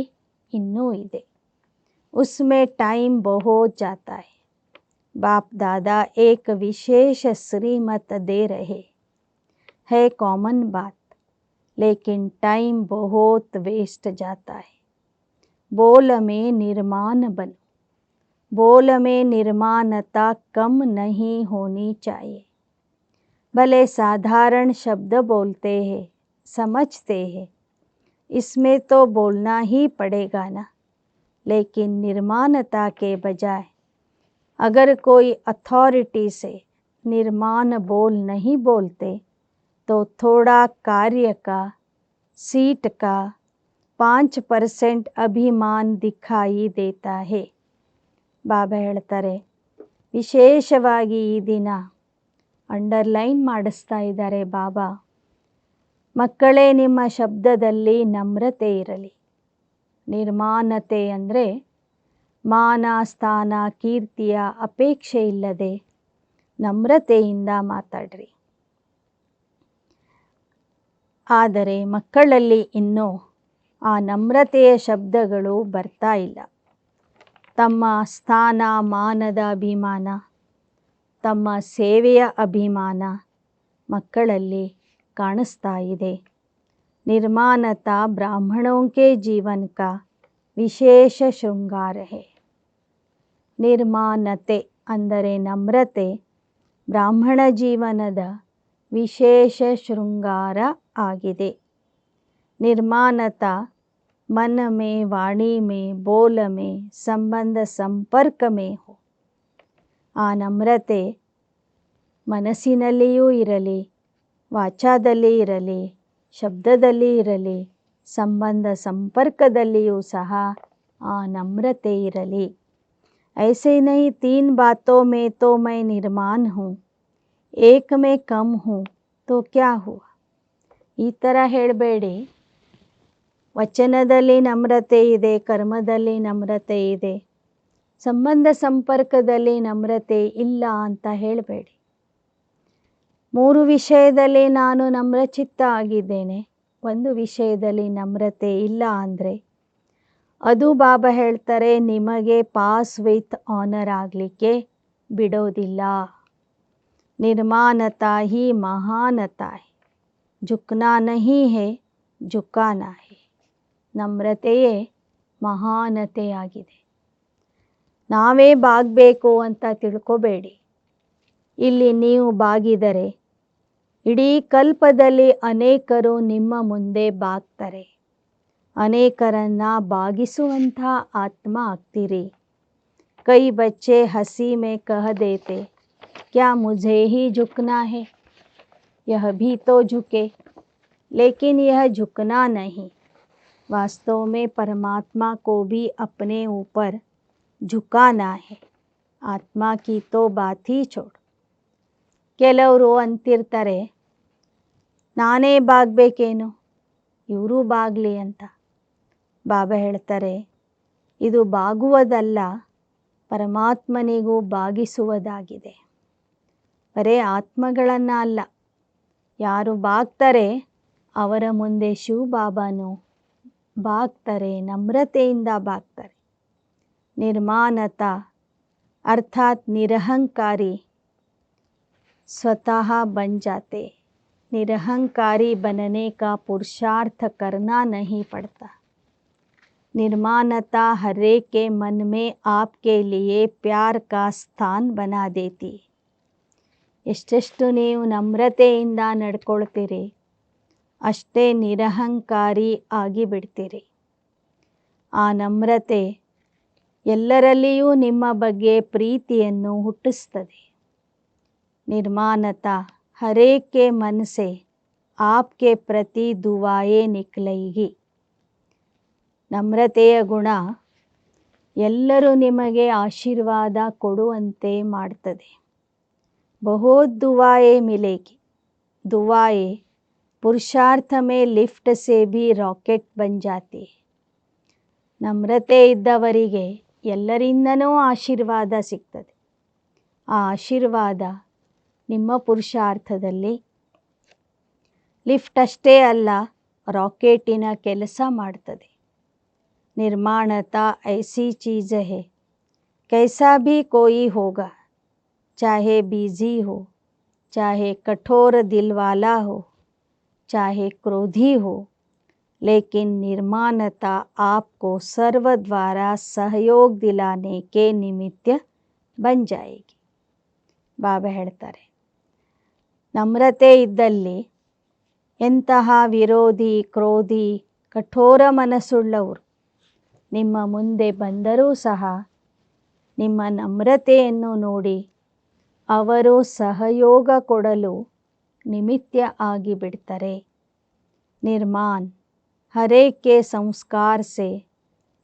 ಇನ್ನೂ ಇದೆ. उसमें टाइम बहुत जाता है. बाप दादा एक विशेष श्रीमत दे रहे है, कॉमन बात, लेकिन टाइम बहुत वेस्ट जाता है. बोल में निर्माण बनो. बोल में निर्माणता कम नहीं होनी चाहिए. भले साधारण शब्द बोलते हैं, समझते हैं, इसमें तो बोलना ही पड़ेगा ना. लेकिन निर्माणता के बजाय अगर कोई अथॉरिटी से निर्माण बोल नहीं बोलते तो थोड़ा कार्य का, सीट का 5% अभिमान दिखाई देता है. ಬಾಬಾ ಹೇಳ್ತಾರೆ, ವಿಶೇಷವಾಗಿ ಈ ದಿನ ಅಂಡರ್ಲೈನ್ ಮಾಡಿಸ್ತಾ ಇದ್ದಾರೆ ಬಾಬಾ, ಮಕ್ಕಳೇ ನಿಮ್ಮ ಶಬ್ದದಲ್ಲಿ ನಮ್ರತೆ ಇರಲಿ. ನಿರ್ಮಾಣತೆ ಅಂದರೆ ಮಾನ, ಸ್ಥಾನ, ಕೀರ್ತಿಯ ಅಪೇಕ್ಷೆ ಇಲ್ಲದೆ ನಮ್ರತೆಯಿಂದ ಮಾತಾಡ್ರಿ. ಆದರೆ ಮಕ್ಕಳಲ್ಲಿ ಇನ್ನೂ ಆ ನಮ್ರತೆಯ ಶಬ್ದಗಳು ಬರ್ತಾ ಇಲ್ಲ. ತಮ್ಮ ಸ್ಥಾನ ಮಾನದ ಅಭಿಮಾನ, ತಮ್ಮ ಸೇವೆಯ ಅಭಿಮಾನ ಮಕ್ಕಳಲ್ಲಿ ಕಾಣಿಸ್ತಾ ಇದೆ. निर्माणता ब्राह्मणों के जीवन का विशेष श्रृंगार है. ನಿರ್ಮಾಣತೆ ಅಂದರೆ ನಮ್ರತೆ ಬ್ರಾಹ್ಮಣ ಜೀವನದ ವಿಶೇಷ ಶೃಂಗಾರ ಆಗಿದೆ. ನಿರ್ಮಾಣತಾ मन में, वाणी में, बोल में, संबंध संपर्क में हो. ಆ ನಮ್ರತೆ ಮನಸ್ಸಿನಲ್ಲಿಯೂ ಇರಲಿ, ವಾಚಾದಲ್ಲಿ ಇರಲಿ, ಶಬ್ದದಲ್ಲಿ ಇರಲಿ, ಸಂಬಂಧ ಸಂಪರ್ಕದಲ್ಲಿಯೂ ಸಹ ಆ ನಮ್ರತೆ ಇರಲಿ. ऐसे नहीं 3 बातों में तो मैं निर्माण हूँ, एक में कम हूँ तो क्या हुआ. ಈ ಥರ ಹೇಳಬೇಡಿ. ವಚನದಲ್ಲಿ ನಮ್ರತೆ ಇದೆ, ಕರ್ಮದಲ್ಲಿ ನಮ್ರತೆ ಇದೆ, ಸಂಬಂಧ ಸಂಪರ್ಕದಲ್ಲಿ ನಮ್ರತೆ ಇಲ್ಲ ಅಂತ ಹೇಳಬೇಡಿ. 3 ವಿಷಯದಲ್ಲಿ ನಾನು ನಮ್ರಚಿತ್ತ ಆಗಿದ್ದೇನೆ, ಒಂದು ವಿಷಯದಲ್ಲಿ ನಮ್ರತೆ ಇಲ್ಲ ಅಂದರೆ ಅದು ಬಾಬಾ ಹೇಳ್ತಾರೆ ನಿಮಗೆ ಪಾಸ್ ವಿತ್ ಆನರ್ ಆಗಲಿಕ್ಕೆ ಬಿಡೋದಿಲ್ಲ. ನಿರ್ಮಾಣತಾ ಹಿ ಮಹಾನತಾ ಹೈ, झुकना नहीं है, झुकाना है. ನಮ್ರತೆಯೇ ಮಹಾನತೆಯಾಗಿದೆ. ನಾವೇ ಬಾಗಬೇಕು ಅಂತ ತಿಳ್ಕೋಬೇಡಿ. ಇಲ್ಲಿ ನೀವು ಬಾಗಿದರೆ ಇಡೀ ಕಲ್ಪದಲ್ಲಿ ಅನೇಕರು ನಿಮ್ಮ ಮುಂದೆ ಬಾಗ್ತಾರೆ. ಅನೇಕರನ್ನು ಬಾಗಿಸುವಂಥ ಆತ್ಮ ಆಗ್ತೀರಿ. ಕೈ ಬಚ್ಚೆ ಹಸಿ में कह देते क्या मुझे ही झुकना है, यह भी तो झुके, लेकिन यह झुकना नहीं, वास्तव में परमात्मा को भी अपने ऊपर झुकाना है. आत्मा की तो बात ही छोड़. ಕೆಲವರು ಅಂತಿರ್ತಾರೆ ನಾನೇ ಬಾಗಬೇಕೇನು, ಇವರು ಬಾಗಲಿ ಅಂತ. ಬಾಬಾ ಹೇಳ್ತಾರೆ ಇದು ಬಾಗುವುದಲ್ಲ, ಪರಮಾತ್ಮನಿಗೂ ಬಾಗಿಸುವುದಾಗಿದೆ. ಬರೇ ಆತ್ಮಗಳನ್ನು ಅಲ್ಲ, ಯಾರು ಬಾಗ್ತಾರೆ ಅವರ ಮುಂದೆ ಶಿವ ಬಾಬಾನು ಬಾಗ್ತಾರೆ, ನಮ್ರತೆಯಿಂದ ಬಾಗ್ತಾರೆ. ನಿರ್ಮಾಣತಾ ಅರ್ಥಾತ್ ನಿರಹಂಕಾರಿ स्वतः बन जाते. निरहंकारी बनने का पुरुषार्थ करना नहीं पड़ता. निर्माणता हर एक के मन में आपके लिए प्यार का स्थान बना देती. ಎಷ್ಟೆಷ್ಟು ನೀವು ನಮ್ರತೆಯಿಂದ ನಡ್ಕೊಳ್ತೀರಿ ಅಷ್ಟೇ ನಿರಹಂಕಾರಿ ಆಗಿಬಿಡ್ತೀರಿ. ಆ ನಮ್ರತೆ ಎಲ್ಲರಲ್ಲಿಯೂ ನಿಮ್ಮ ಬಗ್ಗೆ ಪ್ರೀತಿಯನ್ನು ಹುಟ್ಟಿಸ್ತದೆ. ನಿರ್ಮಾಣತಾ हरेक के मन से आपके प्रति दुआएं निकलेगी. ನಮ್ರತೆಯ ಗುಣ ಎಲ್ಲರೂ ನಿಮಗೆ ಆಶೀರ್ವಾದ ಕೊಡುವಂತೆ ಮಾಡ್ತದೆ. ಬಹುತ್ दुआएं मिलेगी. दुआएं पुरुषार्थ में लिफ्ट से भी रॉकेट बन जाती है. ನಮ್ರತೆ ಇದ್ದವರಿಗೆ ಎಲ್ಲರಿಂದನೂ ಆಶೀರ್ವಾದ ಸಿಗ್ತದೆ. ಆ ಆಶೀರ್ವಾದ ನಿಮ್ಮ ಪುರುಷಾರ್ಥದಲ್ಲಿ ಲಿಫ್ಟ್ ಅಷ್ಟೇ ಅಲ್ಲ, ರಾಕೆಟಿನ ಕೆಲಸ ಮಾಡ್ತದೆ. ನಿರ್ಮಾಣತಾ ಐಸಿ ಚೀಜ್ ಹೈ, कैसा भी कोई होगा, चाहे बिजी हो, चाहे कठोर दिल वाला हो, चाहे क्रोधी हो, लेकिन निर्माणता आपको सर्व द्वारा सहयोग दिलाने के निमित्त बन जाएगी. ಬಾಬಾ ಹೇಳ್ತಾರೆ, ನಮ್ರತೆ ಇದ್ದಲ್ಲಿ ಎಂತಹ ವಿರೋಧಿ, ಕ್ರೋಧಿ, ಕಠೋರ ಮನಸ್ಸುಳ್ಳವರು ನಿಮ್ಮ ಮುಂದೆ ಬಂದರೂ ಸಹ ನಿಮ್ಮ ನಮ್ರತೆಯನ್ನು ನೋಡಿ ಅವರು ಸಹಯೋಗ ಕೊಡಲು ನಿಮಿತ್ತ ಆಗಿಬಿಡ್ತಾರೆ. ನಿರ್ಮಾण हरेक के संस्कार से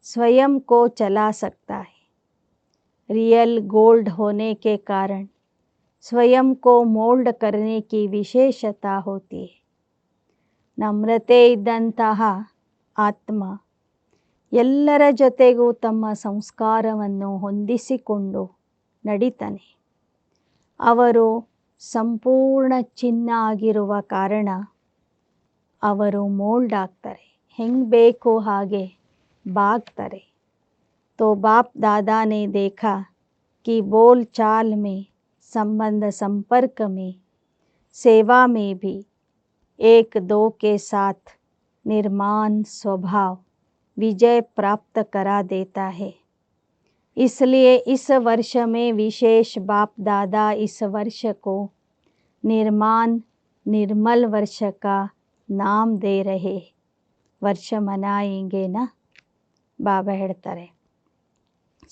स्वयं को चला सकता है. रियल गोल्ड होने के कारण स्वयं को मोल्ड करने की विशेषता होती है. ನಮ್ರತೆ ಇದ್ದಂತಹ ಆತ್ಮ ಎಲ್ಲರ ಜೊತೆಗೂ ತಮ್ಮ ಸಂಸ್ಕಾರವನ್ನು ಹೊಂದಿಸಿಕೊಂಡು ನಡೀತಾನೆ. ಅವರು ಸಂಪೂರ್ಣ ಚಿನ್ನ ಆಗಿರುವ ಕಾರಣ ಅವರು ಮೋಲ್ಡ್ ಆಗ್ತಾರೆ. ಹೆಂಗೆ ಬೇಕು ಹಾಗೆ ಬಾಗ್ತಾರೆ. तो बाप दादा ने देखा कि बोल चाल में, संबंध संपर्क में, सेवा में भी एक दो के साथ निर्माण स्वभाव विजय प्राप्त करा देता है. इसलिए इस वर्ष में विशेष बाप दादा इस वर्ष को निर्माण निर्मल वर्ष का नाम दे रहे. ವರ್ಷ ಮನಾಯಿಂಗೆ ನಾ ಬಾಬಾ ಹೇಳ್ತಾರೆ.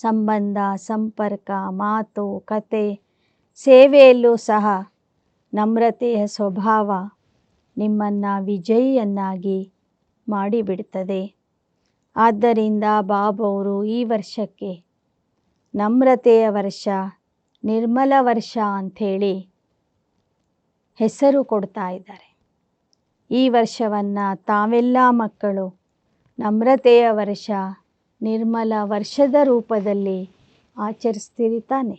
ಸಂಬಂಧ, ಸಂಪರ್ಕ, ಮಾತು, ಕತೆ, ಸೇವೆಯಲ್ಲೂ ಸಹ ನಮ್ರತೆಯ ಸ್ವಭಾವ ನಿಮ್ಮನ್ನು ವಿಜಯಿಯನ್ನಾಗಿ ಮಾಡಿಬಿಡ್ತದೆ. ಆದ್ದರಿಂದ ಬಾಬವರು ಈ ವರ್ಷಕ್ಕೆ ನಮ್ರತೆಯ ವರ್ಷ, ನಿರ್ಮಲ ವರ್ಷ ಅಂಥೇಳಿ ಹೆಸರು ಕೊಡ್ತಾ ಇದ್ದಾರೆ. ಈ ವರ್ಷವನ್ನು ತಾವೆಲ್ಲ ಮಕ್ಕಳು ನಮ್ರತೆಯ ವರ್ಷ, ನಿರ್ಮಲ ವರ್ಷದ ರೂಪದಲ್ಲಿ ಆಚರಿಸ್ತೀರಿ ತಾನೆ.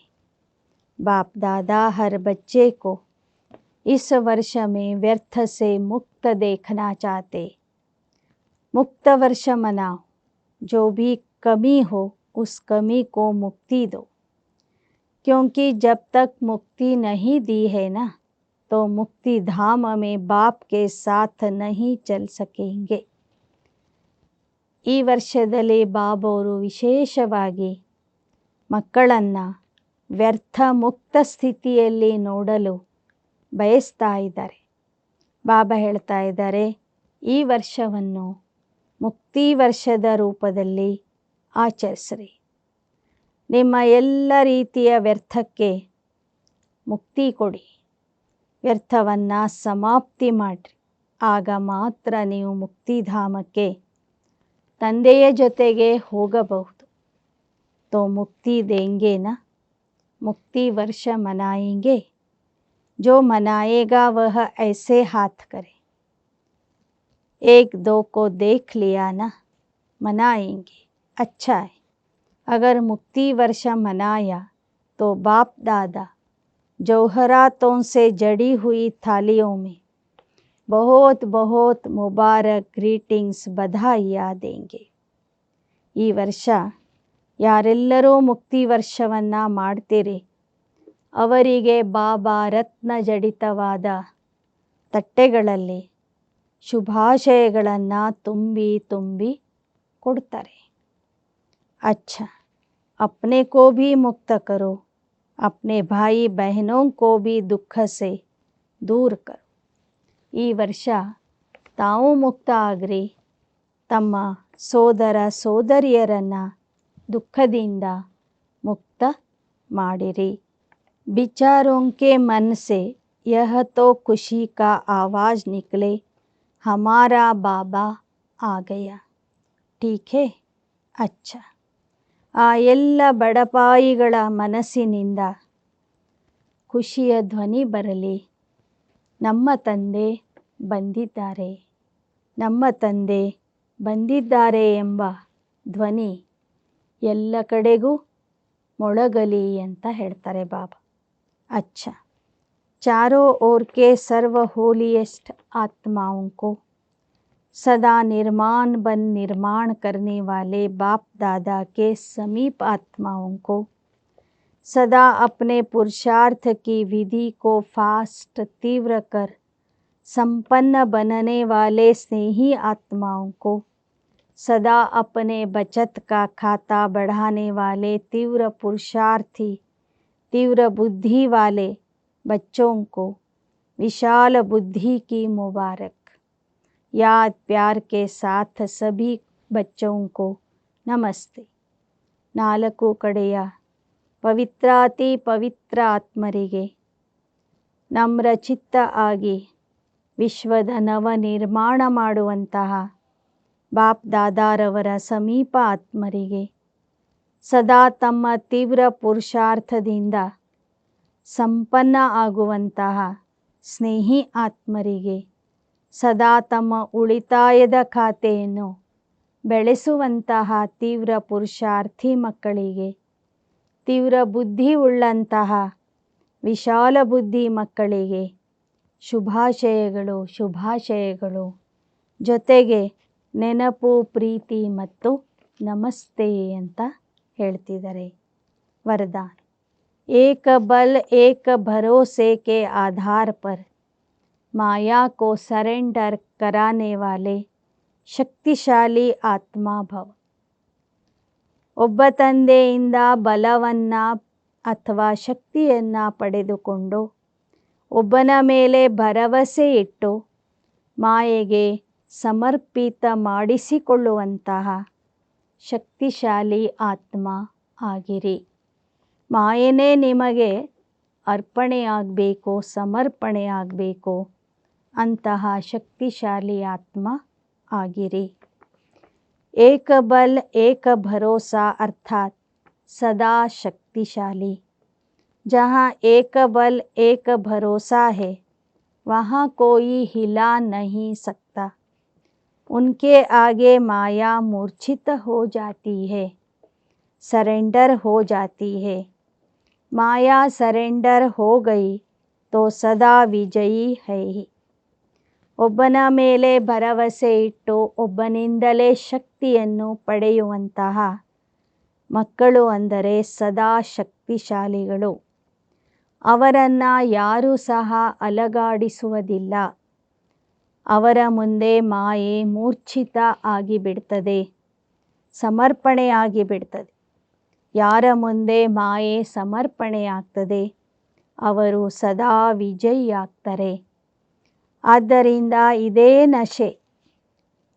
बाप दादा हर बच्चे को इस वर्ष में व्यर्थ से मुक्त देखना चाहते. मुक्त वर्ष मनाओ. जो भी कमी हो उस कमी को मुक्ति दो. क्योंकि जब तक मुक्ति नहीं दी है ना, तो मुक्ति धाम में बाप के साथ नहीं चल सकेंगे. ಈ ವರ್ಷದಲ್ಲಿ ಬಾಬವರು ವಿಶೇಷವಾಗಿ ಮಕ್ಕಳನ್ನು ವ್ಯರ್ಥ ಮುಕ್ತ ಸ್ಥಿತಿಯಲ್ಲಿ ನೋಡಲು ಬಯಸ್ತಾ ಇದ್ದಾರೆ. ಬಾಬಾ ಹೇಳ್ತಾ ಇದ್ದಾರೆ, ಈ ವರ್ಷವನ್ನು ಮುಕ್ತಿ ವರ್ಷದ ರೂಪದಲ್ಲಿ ಆಚರಿಸ್ರಿ. ನಿಮ್ಮ ಎಲ್ಲ ರೀತಿಯ ವ್ಯರ್ಥಕ್ಕೆ ಮುಕ್ತಿ ಕೊಡಿ. ವ್ಯರ್ಥವನ್ನು ಸಮಾಪ್ತಿ ಮಾಡಿರಿ. ಆಗ ಮಾತ್ರ ನೀವು ಮುಕ್ತಿಧಾಮಕ್ಕೆ ತಂದೆಯ ಜೊತೆಗೆ ಹೋಗಬಹುದು. तो मुक्ति देंगे ना, मुक्ति वर्ष मनाएंगे. जो मनाएगा वह ऐसे हाथ करे. एक दो को देख लिया ना, मनाएंगे. अच्छा है. अगर मुक्ति वर्ष मनाया तो बाप दादा जौहरातों से जड़ी हुई थालियों में बहुत बहुत मुबारक ग्रीटिंग्स बधाइयाँ देंगे. ಈ ವರ್ಷ ಯಾರೆಲ್ಲರೂ ಮುಕ್ತಿ ವರ್ಷವನ್ನು ಮಾಡ್ತೀರಿ ಅವರಿಗೆ ಬಾಬಾ ರತ್ನ ಜಡಿತವಾದ ತಟ್ಟೆಗಳಲ್ಲಿ ಶುಭಾಶಯಗಳನ್ನು ತುಂಬಿ ತುಂಬಿ ಕೊಡ್ತಾರೆ. अच्छा, अपने को भी मुक्त करो, अपने भाई बहनों को भी दुख से दूर करो. ಈ ವರ್ಷ ತಾವು ಮುಕ್ತ ಆಗ್ರಿ, ತಮ್ಮ ಸೋದರ ಸೋದರಿಯರನ್ನು ದುಃಖದಿಂದ ಮುಕ್ತ ಮಾಡಿರಿ. विचारों के मन से यह तो खुशी का आवाज़ निकले, हमारा बाबा आ गया. ठीक है. अच्छा. ಆ ಎಲ್ಲ ಬಡಪಾಯಿಗಳ ಮನಸ್ಸಿನಿಂದ ಖುಷಿಯ ಧ್ವನಿ ಬರಲಿ. ನಮ್ಮ ತಂದೆ ಬಂದಿದ್ದಾರೆ, ನಮ್ಮ ತಂದೆ ಬಂದಿದ್ದಾರೆ ಎಂಬ ಧ್ವನಿ ಎಲ್ಲ ಕಡೆಗೂ ಮೊಳಗಲಿ ಅಂತ ಹೇಳ್ತಾರೆ ಬಾಬಾ. अच्छा. चारों ओर के सर्व होलीएस्ट आत्माओं को सदा निर्माण बन निर्माण करने वाले बाप दादा के समीप आत्माओं को सदा अपने पुरुषार्थ की विधि को फास्ट तीव्र कर संपन्न बनने वाले स्नेही आत्माओं को सदा अपने बचत का खाता बढ़ाने वाले तीव्र पुरुषार्थी तीव्र बुद्धि वाले बच्चों को विशाल बुद्धि की मुबारक. याद प्यार के साथ सभी बच्चों को नमस्ते. ನಾಲ್ಕು ಕಡೆಯ ಪವಿತ್ರಾತಿ ಪವಿತ್ರ ಆತ್ಮರಿಗೆ ನಮ್ರಚಿತ್ತ ಆಗಿ ವಿಶ್ವದ ನವ ನಿರ್ಮಾಣ ಮಾಡುವಂತಹ ಬಾಪ್ ದಾದಾರವರ ಸಮೀಪ ಆತ್ಮರಿಗೆ ಸದಾ ತಮ್ಮ ತೀವ್ರ ಪುರುಷಾರ್ಥದಿಂದ ಸಂಪನ್ನ ಆಗುವಂತಹ ಸ್ನೇಹಿ ಆತ್ಮರಿಗೆ ಸದಾ ತಮ್ಮ ಉಳಿತಾಯದ ಖಾತೆಯನ್ನು ಬೆಳೆಸುವಂತಹ ತೀವ್ರ ಪುರುಷಾರ್ಥಿ ಮಕ್ಕಳಿಗೆ, ತೀವ್ರ ಬುದ್ಧಿ ಉಳ್ಳಂತಹ ವಿಶಾಲ ಬುದ್ಧಿ ಮಕ್ಕಳಿಗೆ ಶುಭಾಶಯಗಳು ಶುಭಾಶಯಗಳು. ಜೊತೆಗೆ ನೆನಪು, ಪ್ರೀತಿ ಮತ್ತು ನಮಸ್ತೆ ಅಂತ ಹೇಳ್ತಿದ್ದಾರೆ. वरदान. एक बल एक भरोसे के आधार पर माया को सरेंडर कराने वाले ಶಕ್ತಿಶಾಲಿ ಆತ್ಮ ಭವ. ಒಬ್ಬ ತಂದೆಯಿಂದ ಬಲವನ್ನು ಅಥವಾ ಶಕ್ತಿಯನ್ನು ಪಡೆದುಕೊಂಡು ಒಬ್ಬನ ಮೇಲೆ ಭರವಸೆ ಇಟ್ಟು ಮಾಯೆಗೆ ಸಮರ್ಪಿತ ಮಾಡಿಸಿಕೊಳ್ಳುವಂತಹ ಶಕ್ತಿಶಾಲಿ ಆತ್ಮ ಆಗಿರಿ. ಮಾಯೆನೇ ನಿಮಗೆ ಅರ್ಪಣೆಯಾಗಬೇಕು, ಸಮರ್ಪಣೆಯಾಗಬೇಕು ಅಂತಹ ಶಕ್ತಿಶಾಲಿ ಆತ್ಮ ಆಗಿರಿ. ಏಕ ಬಲ್ ಏಕ ಭರೋಸಾ ಅರ್ಥಾತ್ ಸದಾ शक्तिशाली. जहाँ एक बल एक भरोसा है वहाँ कोई हिला नहीं सकता. उनके आगे माया मूर्छित हो जाती है, सरेंडर हो जाती है. माया सरेंडर हो गई तो सदा विजयी है ही. ಒಬ್ಬನ ಮೇಲೆ ಭರವಸೆ ಇಟ್ಟು ಒಬ್ಬನಿಂದಲೇ ಶಕ್ತಿಯನ್ನು ಪಡೆಯುವಂತಹ ಮಕ್ಕಳು ಅಂದರೆ ಸದಾ ಶಕ್ತಿಶಾಲಿಗಳು. ಅವರನ್ನು ಯಾರೂ ಸಹ ಅಲಗಾಡಿಸುವುದಿಲ್ಲ. ಅವರ ಮುಂದೆ ಮಾಯೆ ಮೂರ್ಛಿತ ಆಗಿಬಿಡ್ತದೆ, ಸಮರ್ಪಣೆಯಾಗಿ ಬಿಡ್ತದೆ. ಯಾರ ಮುಂದೆ ಮಾಯೆ ಸಮರ್ಪಣೆಯಾಗ್ತದೆ ಅವರು ಸದಾ ವಿಜಯಿಯಾಗ್ತಾರೆ. ಆದ್ದರಿಂದ ಇದೇ ನಶೆ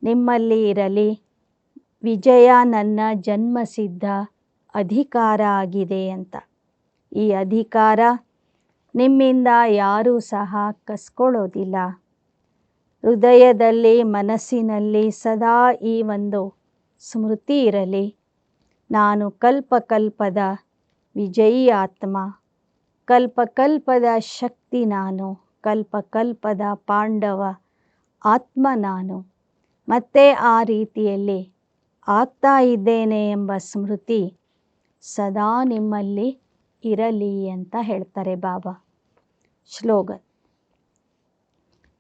ನಿಮ್ಮಲ್ಲಿ ಇರಲಿ. ವಿಜಯ ನನ್ನ ಜನ್ಮಸಿದ್ಧ ಅಧಿಕಾರ ಆಗಿದೆ ಅಂತ. ಈ ಅಧಿಕಾರ ನಿಮ್ಮಿಂದ ಯಾರೂ ಸಹ ಕಸ್ಕೊಳ್ಳೋದಿಲ್ಲ. ಹೃದಯದಲ್ಲಿ ಮನಸ್ಸಿನಲ್ಲಿ ಸದಾ ಈ ಒಂದು ಸ್ಮೃತಿ ಇರಲಿ. ನಾನು ಕಲ್ಪಕಲ್ಪದ ವಿಜಯಿ ಆತ್ಮ, ಕಲ್ಪಕಲ್ಪದ ಶಕ್ತಿ ನಾನು, ಕಲ್ಪಕಲ್ಪದ ಪಾಂಡವ ಆತ್ಮ ನಾನು, ಮತ್ತೆ ಆ ರೀತಿಯಲ್ಲಿ ಆಗ್ತಾ ಇದ್ದೇನೆ ಎಂಬ ಸ್ಮೃತಿ ಸದಾ ನಿಮ್ಮಲ್ಲಿ ಇರಲಿ ಅಂತ ಹೇಳ್ತಾರೆ ಬಾಬಾ. ಸ್ಲೋಗನ್.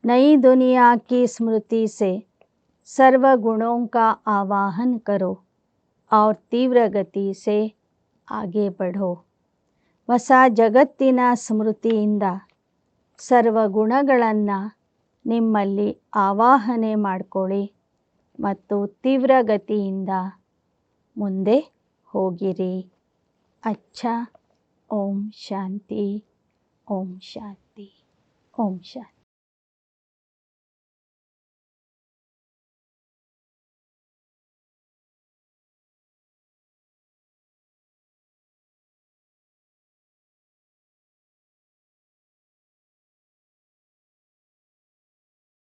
नई दुनिया की स्मृति से सर्व गुणों का आवाहन करो और तीव्र गति से आगे बढ़ो. ಹೊಸ ಜಗತ್ತಿನ ಸ್ಮೃತಿಯಿಂದ ಸರ್ವ ಗುಣಗಳನ್ನು ನಿಮ್ಮಲ್ಲಿ ಆವಾಹನೆ ಮಾಡಿಕೊಳ್ಳಿ ಮತ್ತು ತೀವ್ರಗತಿಯಿಂದ ಮುಂದೆ ಹೋಗಿರಿ. ಅಚ್ಚಾ. ಓಂ ಶಾಂತಿ, ಓಂ ಶಾಂತಿ, ಓಂ ಶಾಂತಿ.